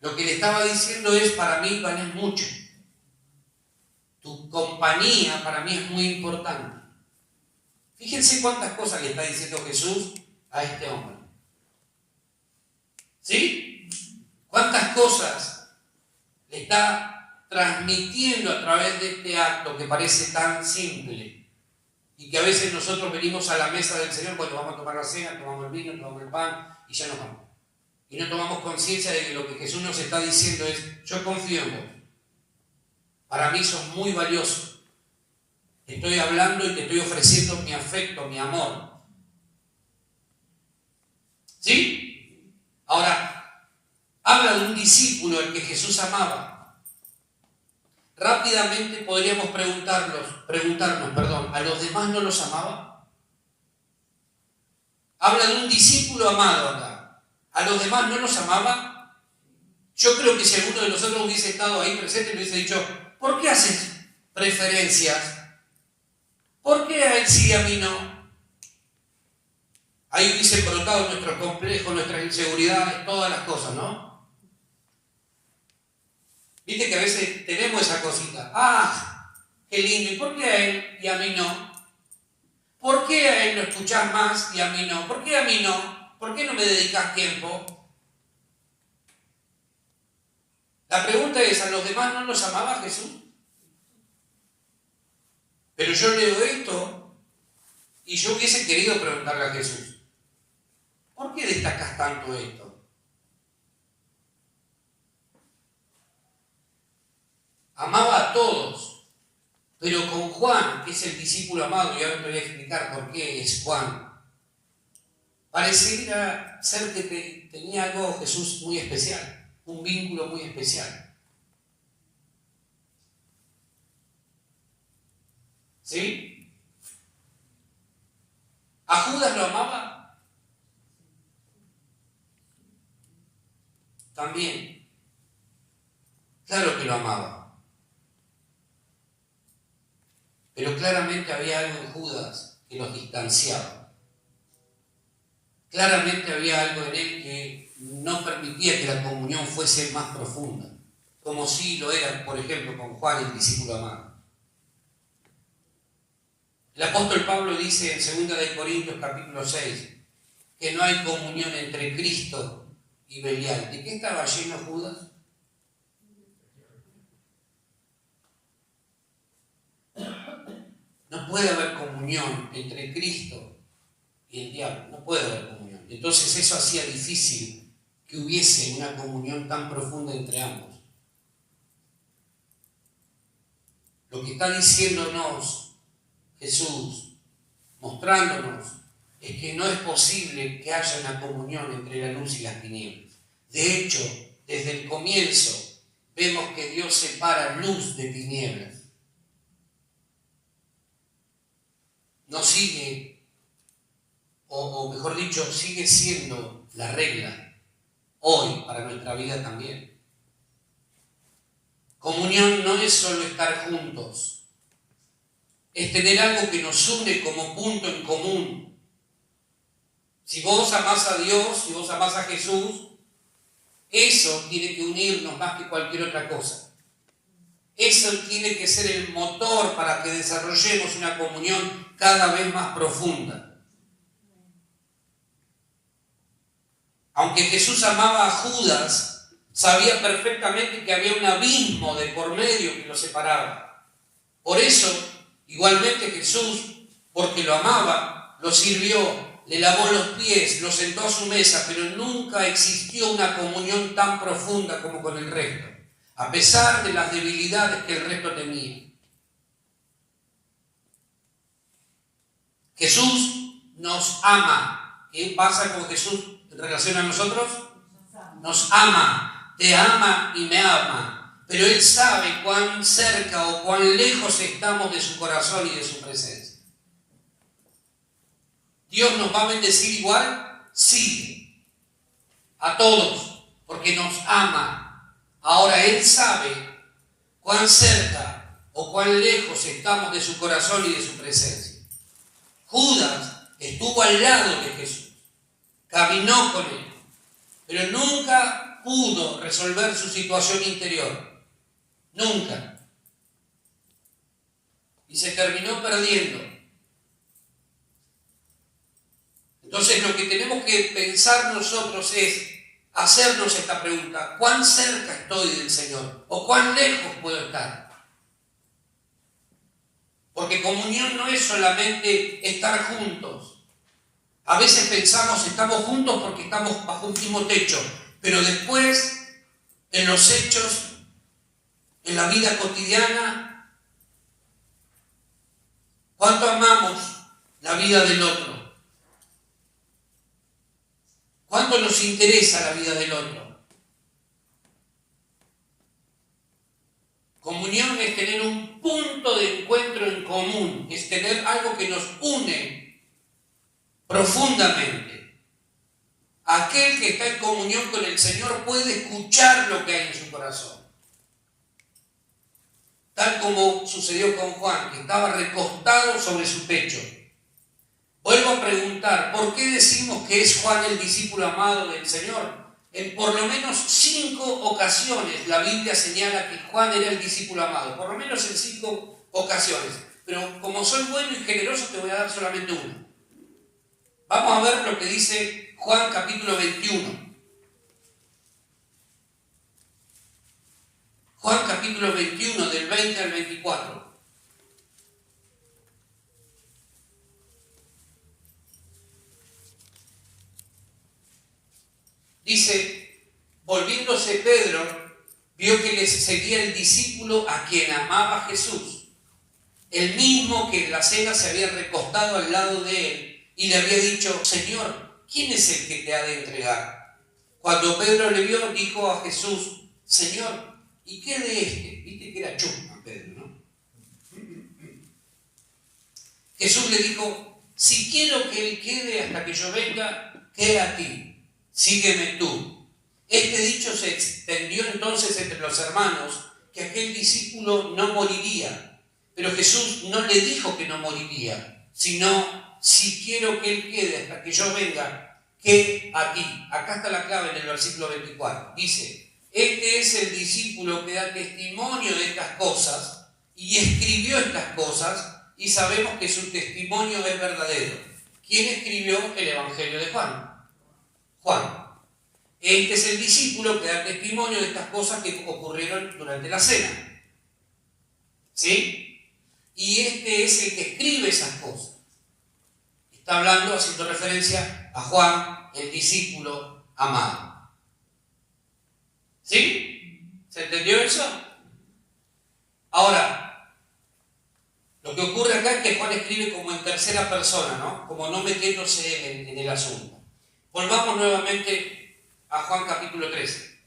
Lo que le estaba diciendo es, para mí vales mucho. Tu compañía para mí es muy importante. Fíjense cuántas cosas le está diciendo Jesús a este hombre. ¿Sí? ¿Cuántas cosas le está transmitiendo a través de este acto que parece tan simple? Y que a veces nosotros venimos a la mesa del Señor, bueno, vamos a tomar la cena, tomamos el vino, tomamos el pan y ya nos vamos. Y no tomamos conciencia de que lo que Jesús nos está diciendo es, yo confío en vos. Para mí sos muy valioso. Te estoy hablando y te estoy ofreciendo mi afecto, mi amor. ¿Sí? Ahora, habla de un discípulo al que Jesús amaba. Rápidamente podríamos preguntarnos, ¿a los demás no los amaba? Habla de un discípulo amado acá. ¿A los demás no los amaba? Yo creo que si alguno de nosotros hubiese estado ahí presente, le hubiese dicho, ¿por qué haces preferencias? ¿Por qué a él sí y a mí no? Ahí hubiese brotado nuestro complejo, nuestras inseguridades, todas las cosas, ¿no? Viste que a veces tenemos esa cosita. ¡Ah! ¡Qué lindo! ¿Y por qué a él y a mí no? ¿Por qué a él lo escuchás más y a mí no? ¿Por qué a mí no? ¿Por qué no me dedicas tiempo? La pregunta es, ¿a los demás no los amaba Jesús? Pero yo leo esto y yo hubiese querido preguntarle a Jesús, ¿por qué destacas tanto esto? Amaba a todos, pero con Juan, que es el discípulo amado, y ahora te voy a explicar por qué es Juan, pareciera ser que tenía algo Jesús muy especial, un vínculo muy especial. ¿Sí? ¿A Judas lo amaba? También. Claro que lo amaba. Pero claramente había algo en Judas que los distanciaba. Claramente había algo en él que no permitía que la comunión fuese más profunda, como sí lo era, por ejemplo, con Juan, el discípulo amado. El apóstol Pablo dice en 2 Corintios capítulo 6 que no hay comunión entre Cristo y Belial. ¿De qué estaba lleno Judas? No puede haber comunión entre Cristo y el diablo, no puede haber comunión. Entonces eso hacía difícil que hubiese una comunión tan profunda entre ambos. Lo que está diciéndonos Jesús, mostrándonos, es que no es posible que haya una comunión entre la luz y las tinieblas. De hecho, desde el comienzo vemos que Dios separa luz de tinieblas. No sigue, o mejor dicho, sigue siendo la regla hoy para nuestra vida también. Comunión no es solo estar juntos, es tener algo que nos une como punto en común. Si vos amás a Dios, si vos amás a Jesús, eso tiene que unirnos más que cualquier otra cosa. Eso tiene que ser el motor para que desarrollemos una comunión cada vez más profunda. Aunque Jesús amaba a Judas, sabía perfectamente que había un abismo de por medio que lo separaba. Por eso, igualmente Jesús, porque lo amaba, lo sirvió, le lavó los pies, lo sentó a su mesa, pero nunca existió una comunión tan profunda como con el resto, a pesar de las debilidades que el resto tenía. Jesús nos ama. ¿Qué pasa con Jesús en relación a nosotros? Nos ama, te ama y me ama, pero Él sabe cuán cerca o cuán lejos estamos de su corazón y de su presencia. ¿Dios nos va a bendecir igual? Sí, a todos, porque nos ama. Ahora Él sabe cuán cerca o cuán lejos estamos de su corazón y de su presencia. Judas estuvo al lado de Jesús, caminó con Él, pero nunca pudo resolver su situación interior. Nunca. Y se terminó perdiendo. Entonces lo que tenemos que pensar nosotros es hacernos esta pregunta: ¿cuán cerca estoy del Señor? ¿O cuán lejos puedo estar? Porque comunión no es solamente estar juntos. A veces pensamos estamos juntos porque estamos bajo un mismo techo, pero después, en los hechos, en la vida cotidiana, ¿cuánto amamos la vida del otro? ¿Cuánto nos interesa la vida del otro? Comunión es tener un punto de encuentro en común, es tener algo que nos une profundamente. Aquel que está en comunión con el Señor puede escuchar lo que hay en su corazón. Tal como sucedió con Juan, que estaba recostado sobre su pecho. Vuelvo a preguntar, ¿por qué decimos que es Juan el discípulo amado del Señor? En por lo menos 5 ocasiones la Biblia señala que Juan era el discípulo amado, por lo menos en 5 ocasiones. Pero como soy bueno y generoso te voy a dar solamente uno. Vamos a ver lo que dice Juan capítulo 21. Juan capítulo 21 del 20 al 24. Dice, volviéndose Pedro, vio que les seguía el discípulo a quien amaba Jesús, el mismo que en la cena se había recostado al lado de él y le había dicho, Señor, ¿quién es el que te ha de entregar? Cuando Pedro le vio, dijo a Jesús, Señor, ¿y qué de este? Viste que era chusma Pedro, ¿no? Jesús le dijo, si quiero que él quede hasta que yo venga, queda a ti. Sígueme tú. Este dicho se extendió entonces entre los hermanos, que aquel discípulo no moriría. Pero Jesús no le dijo que no moriría, sino, si quiero que él quede hasta que yo venga, quede a ti. Acá está la clave en el versículo 24. Dice, este es el discípulo que da testimonio de estas cosas y escribió estas cosas y sabemos que su testimonio es verdadero. ¿Quién escribió el Evangelio de Juan? Juan. Este es el discípulo que da testimonio de estas cosas que ocurrieron durante la cena. ¿Sí? Y este es el que escribe esas cosas. Está hablando, haciendo referencia a Juan, el discípulo amado. ¿Sí? ¿Se entendió eso? Ahora, lo que ocurre acá es que Juan escribe como en tercera persona, ¿no? Como no metiéndose en el asunto. Volvamos nuevamente a Juan capítulo 13.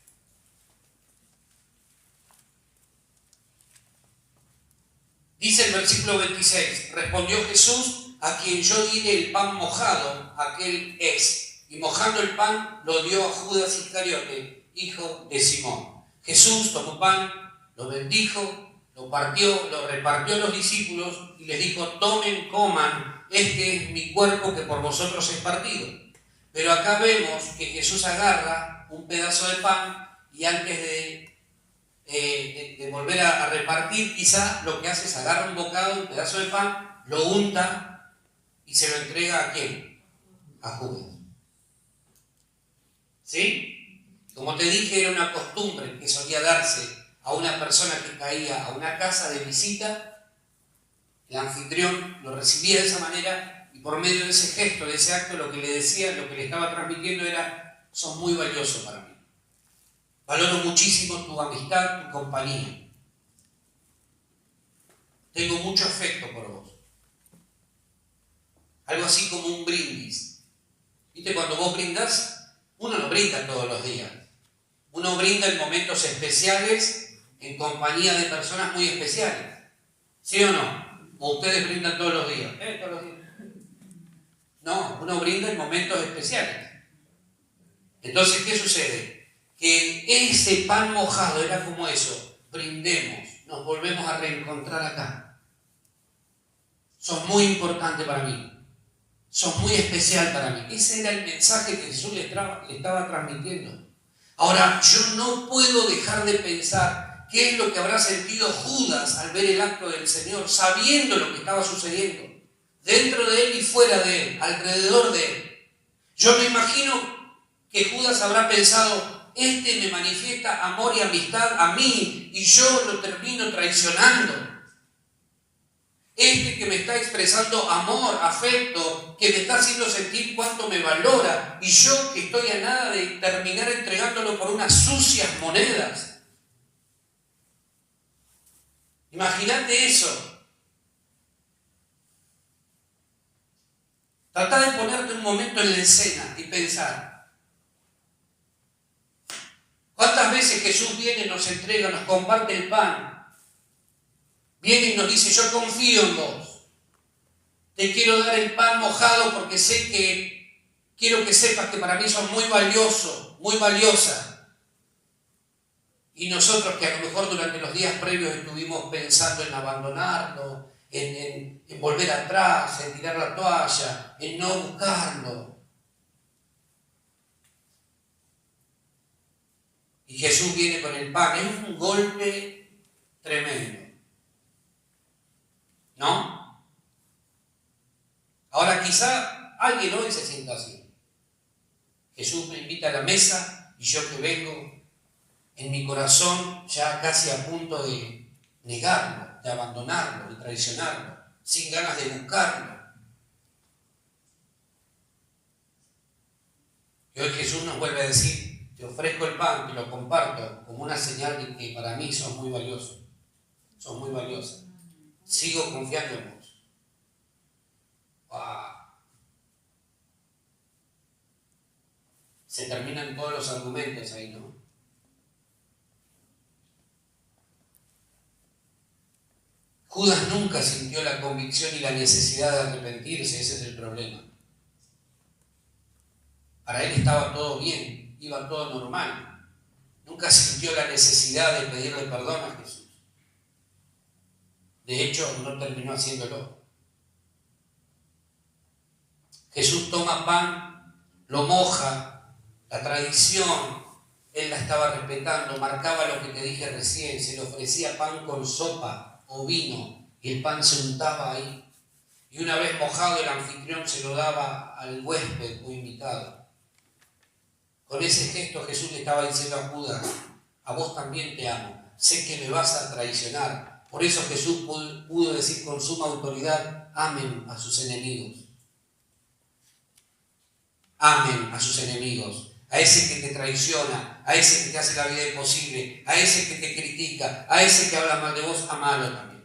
Dice el versículo 26, respondió Jesús, a quien yo diré el pan mojado, aquel es. Y mojando el pan lo dio a Judas Iscariote, hijo de Simón. Jesús tomó pan, lo bendijo, lo partió, lo repartió a los discípulos y les dijo, tomen, coman, este es mi cuerpo que por vosotros es partido. Pero acá vemos que Jesús agarra un pedazo de pan y antes de volver a repartir, quizá lo que hace es agarra un bocado, un pedazo de pan, lo unta y se lo entrega ¿a quién? A Judas. ¿Sí? Como te dije, era una costumbre que solía darse a una persona que caía a una casa de visita, el anfitrión lo recibía de esa manera. Y por medio de ese gesto, de ese acto, lo que le decía, lo que le estaba transmitiendo era, sos muy valioso para mí. Valoro muchísimo tu amistad, tu compañía. Tengo mucho afecto por vos. Algo así como un brindis. ¿Viste? Cuando vos brindás, uno no brinda todos los días. Uno brinda en momentos especiales, en compañía de personas muy especiales. ¿Sí o no? ¿O ustedes brindan todos los días? Todos los días. No, uno brinda en momentos especiales. Entonces, ¿qué sucede? Que ese pan mojado era como eso. Brindemos, nos volvemos a reencontrar acá. Sos muy importante para mí. Sos muy especial para mí. Ese era el mensaje que Jesús le estaba transmitiendo. Ahora, yo no puedo dejar de pensar qué es lo que habrá sentido Judas al ver el acto del Señor, sabiendo lo que estaba sucediendo. Dentro de él y fuera de él, alrededor de él. Yo me imagino que Judas habrá pensado, este me manifiesta amor y amistad a mí y yo lo termino traicionando. Este que me está expresando amor, afecto, que me está haciendo sentir cuánto me valora y yo que estoy a nada de terminar entregándolo por unas sucias monedas. Imagínate eso. Trata de ponerte un momento en la escena y pensar. ¿Cuántas veces Jesús viene, nos entrega, nos comparte el pan? Viene y nos dice, yo confío en vos. Te quiero dar el pan mojado porque sé que quiero que sepas que para mí sos muy valioso, muy valiosa. Y nosotros que a lo mejor durante los días previos estuvimos pensando en abandonarlo, en volver atrás, en tirar la toalla, en no buscarlo. y Jesús viene con el pan. Es un golpe tremendo, ¿no? Ahora quizá alguien hoy se sienta así. Jesús me invita a la mesa y yo que vengo en mi corazón ya casi a punto de negarlo, de abandonarlo, de traicionarlo, sin ganas de buscarlo. Y hoy Jesús nos vuelve a decir: te ofrezco el pan, te lo comparto como una señal de que para mí sos muy valioso. Sos muy valiosa. Sigo confiando en vos. ¡Wow! Se terminan todos los argumentos ahí, ¿no? Judas nunca sintió la convicción y la necesidad de arrepentirse, ese es el problema. Para él estaba todo bien, iba todo normal. Nunca sintió la necesidad de pedirle perdón a Jesús. De hecho, no terminó haciéndolo. Jesús toma pan, lo moja, la tradición, él la estaba respetando, marcaba lo que te dije recién, se le ofrecía pan con sopa o vino y el pan se untaba ahí. Y una vez mojado el anfitrión se lo daba al huésped o invitado. Con ese gesto Jesús le estaba diciendo a Judas: a vos también te amo, sé que me vas a traicionar. Por eso Jesús pudo decir con suma autoridad: amen a sus enemigos. Amen a sus enemigos. A ese que te traiciona, a ese que te hace la vida imposible, a ese que te critica, a ese que habla mal de vos, amalo también.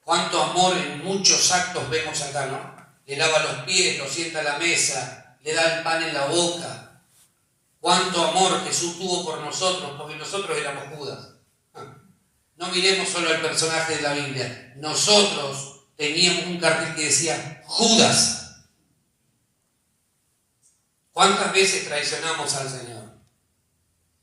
Cuánto amor en muchos actos vemos acá, ¿no? Le lava los pies, lo sienta a la mesa, le da el pan en la boca. Cuánto amor Jesús tuvo por nosotros, porque nosotros éramos Judas. No miremos solo el personaje de la Biblia. Nosotros teníamos un cartel que decía Judas. ¿Cuántas veces traicionamos al Señor?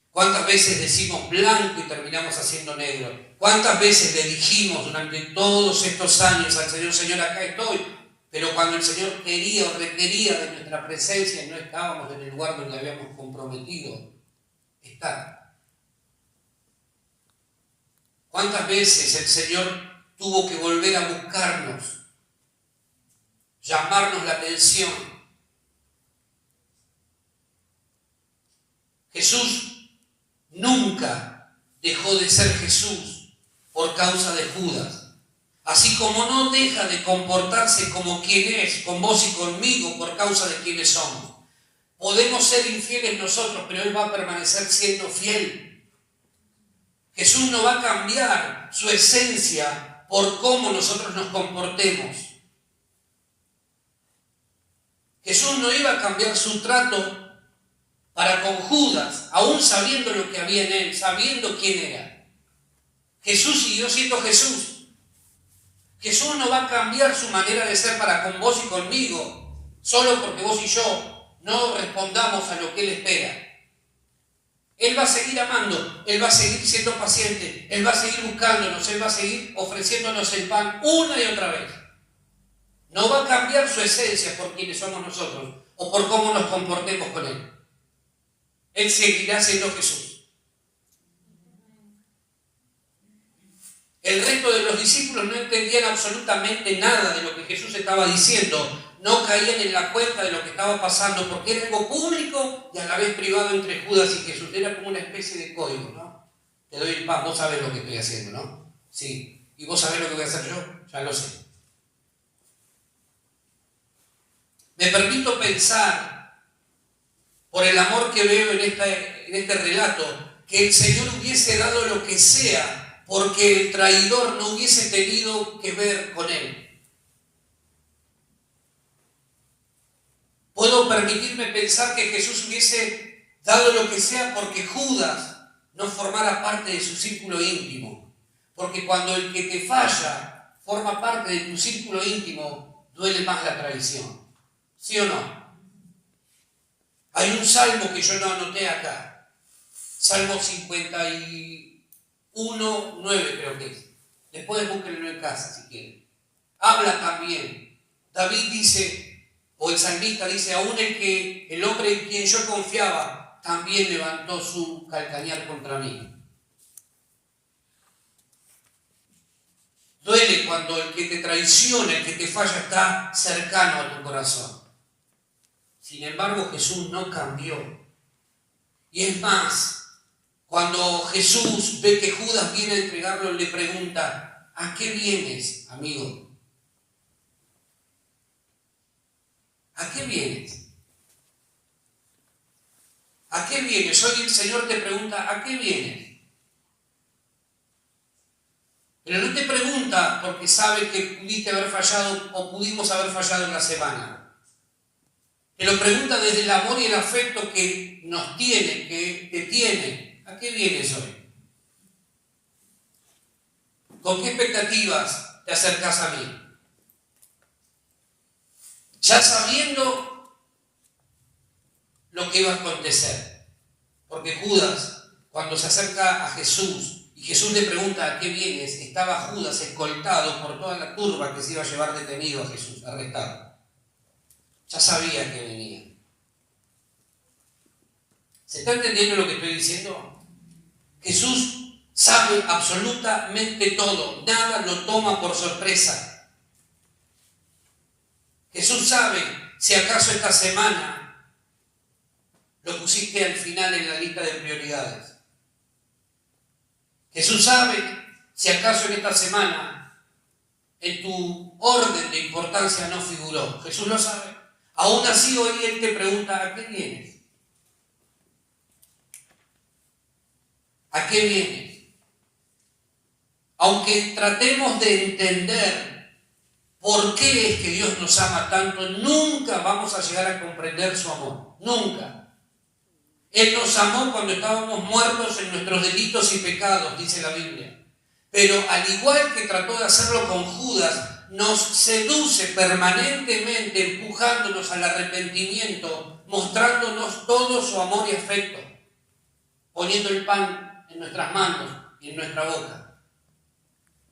¿Cuántas veces decimos blanco y terminamos haciendo negro? ¿Cuántas veces le dijimos durante todos estos años al Señor: Señor, acá estoy? Pero cuando el Señor quería o requería de nuestra presencia, no estábamos en el lugar donde habíamos comprometido estar. ¿Cuántas veces el Señor tuvo que volver a buscarnos, llamarnos la atención? Jesús nunca dejó de ser Jesús por causa de Judas. Así como no deja de comportarse como quien es, con vos y conmigo, por causa de quienes somos. Podemos ser infieles nosotros, pero Él va a permanecer siendo fiel. Jesús no va a cambiar su esencia por cómo nosotros nos comportemos. Jesús no iba a cambiar su trato para con Judas, aún sabiendo lo que había en él, sabiendo quién era. Jesús siguió siendo Jesús. Jesús no va a cambiar su manera de ser para con vos y conmigo, solo porque vos y yo no respondamos a lo que Él espera. Él va a seguir amando, Él va a seguir siendo paciente, Él va a seguir buscándonos, Él va a seguir ofreciéndonos el pan una y otra vez. No va a cambiar su esencia por quienes somos nosotros o por cómo nos comportemos con Él. Él seguirá siendo Jesús. El resto de los discípulos no entendían absolutamente nada de lo que Jesús estaba diciendo. No caían en la cuenta de lo que estaba pasando porque era algo público y a la vez privado entre Judas y Jesús. Era como una especie de código, ¿no? Te doy el pan, vos sabés lo que estoy haciendo, ¿no? Sí. ¿Y vos sabés lo que voy a hacer yo? Ya lo sé. Me permito pensar, por el amor que veo en este relato, que el Señor hubiese dado lo que sea porque el traidor no hubiese tenido que ver con Él. Puedo permitirme pensar que Jesús hubiese dado lo que sea porque Judas no formara parte de su círculo íntimo. Porque cuando el que te falla forma parte de tu círculo íntimo, duele más la traición. ¿Sí o no? Hay un salmo que yo no anoté acá. Salmo 51:9 creo que es. Después búsquenlo en casa si quieren. Habla también. David dice, o el salmista dice: aún el hombre en quien yo confiaba también levantó su calcañar contra mí. Duele cuando el que te traiciona, el que te falla, está cercano a tu corazón. Sin embargo, Jesús no cambió. Y es más, cuando Jesús ve que Judas viene a entregarlo, le pregunta: ¿a qué vienes, amigo? ¿A qué vienes? ¿A qué vienes? Hoy el Señor te pregunta: ¿a qué vienes? Pero no te pregunta porque sabe que pudiste haber fallado o pudimos haber fallado en la semana. Te lo pregunta desde el amor y el afecto que nos tiene, que te tiene. ¿A qué vienes hoy? ¿Con qué expectativas te acercas a mí? Ya sabiendo lo que iba a acontecer. Porque Judas, cuando se acerca a Jesús, y Jesús le pregunta: ¿a qué vienes?, estaba Judas escoltado por toda la turba que se iba a llevar detenido a Jesús, arrestado. Ya sabía que venía. ¿Se está entendiendo lo que estoy diciendo? Jesús sabe absolutamente todo, nada lo toma por sorpresa. Jesús sabe si acaso esta semana lo pusiste al final en la lista de prioridades. Jesús sabe si acaso en esta semana en tu orden de importancia no figuró. Jesús lo sabe. Aún así hoy Él te pregunta: ¿a qué vienes? ¿A qué vienes? Aunque tratemos de entender por qué es que Dios nos ama tanto, nunca vamos a llegar a comprender su amor. Nunca. Él nos amó cuando estábamos muertos en nuestros delitos y pecados, dice la Biblia. Pero al igual que trató de hacerlo con Judas, nos seduce permanentemente, empujándonos al arrepentimiento, mostrándonos todo su amor y afecto, poniendo el pan en nuestras manos y en nuestra boca.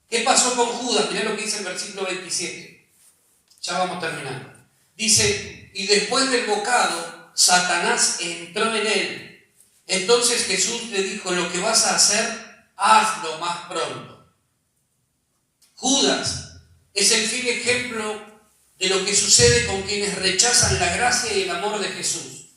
¿Qué pasó con Judas? Mirá lo que dice el versículo 27. Ya vamos terminando. Dice: y después del bocado, Satanás entró en él. Entonces Jesús le dijo: lo que vas a hacer, hazlo más pronto. Judas es el fiel ejemplo de lo que sucede con quienes rechazan la gracia y el amor de Jesús.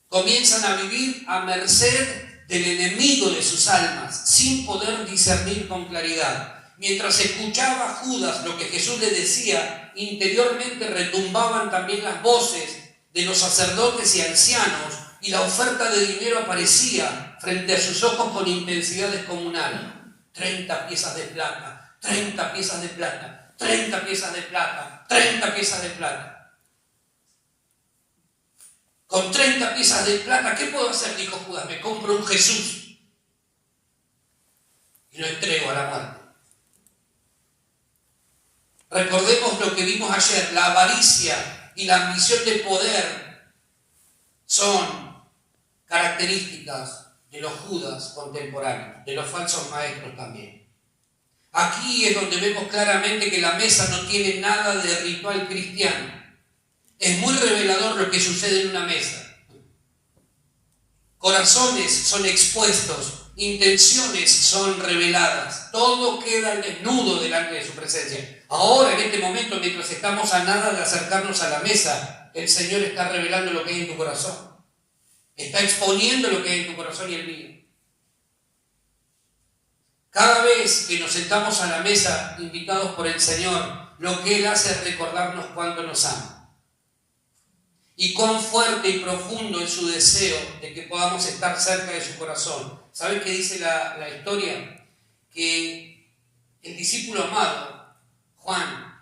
Comienzan a vivir a merced del enemigo de sus almas, sin poder discernir con claridad. Mientras escuchaba Judas lo que Jesús le decía, interiormente retumbaban también las voces de los sacerdotes y ancianos, y la oferta de dinero aparecía frente a sus ojos con intensidad descomunal. 30 piezas de plata, 30 piezas de plata, 30 piezas de plata, 30 piezas de plata. Con 30 piezas de plata, ¿qué puedo hacer?, dijo Judas. Me compro un Jesús y lo entrego a la muerte. Recordemos lo que vimos ayer: la avaricia y la ambición de poder son características de los Judas contemporáneos, de los falsos maestros también. Aquí es donde vemos claramente que la mesa no tiene nada de ritual cristiano. Es muy revelador lo que sucede en una mesa. Corazones son expuestos, intenciones son reveladas, todo queda al desnudo delante de su presencia. Ahora, en este momento, mientras estamos a nada de acercarnos a la mesa, el Señor está revelando lo que hay en tu corazón. Está exponiendo lo que hay en tu corazón y el mío. Cada vez que nos sentamos a la mesa, invitados por el Señor, lo que Él hace es recordarnos cuánto nos ama. Y cuán fuerte y profundo es su deseo de que podamos estar cerca de su corazón. ¿Sabes qué dice la historia? Que el discípulo amado, Juan,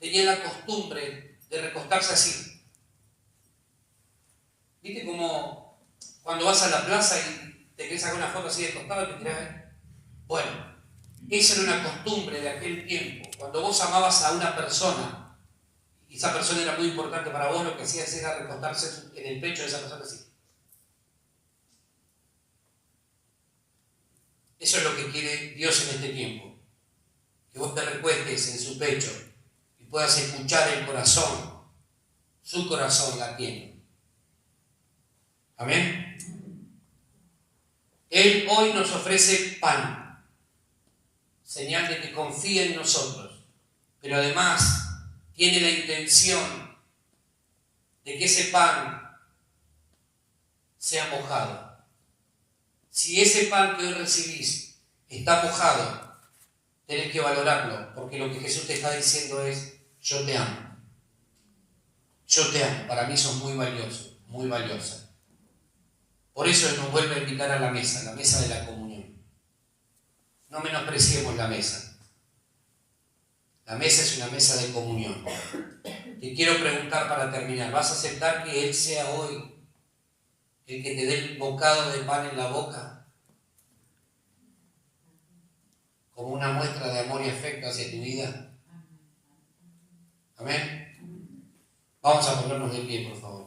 tenía la costumbre de recostarse así. ¿Viste como cuando vas a la plaza y te querés sacar una foto así de costado y te tirás ahí? Bueno, esa era una costumbre de aquel tiempo. Cuando vos amabas a una persona y esa persona era muy importante para vos, lo que hacías era recostarse en el pecho de esa persona así. Eso es lo que quiere Dios en este tiempo. Que vos te recuestes en su pecho y puedas escuchar el corazón, su corazón latiendo. Amén. Él hoy nos ofrece pan, señal de que confía en nosotros, pero además tiene la intención de que ese pan sea mojado. Si ese pan que hoy recibís está mojado, tenés que valorarlo, porque lo que Jesús te está diciendo es: yo te amo. Yo te amo. Para mí sos muy valioso, muy valiosa. Por eso Él nos vuelve a invitar a la mesa de la comunión. No menospreciemos la mesa. La mesa es una mesa de comunión. Te quiero preguntar para terminar: ¿vas a aceptar que Él sea hoy el que te dé el bocado de pan en la boca, como una muestra de amor y afecto hacia tu vida? Amén. Vamos a ponernos de pie, por favor.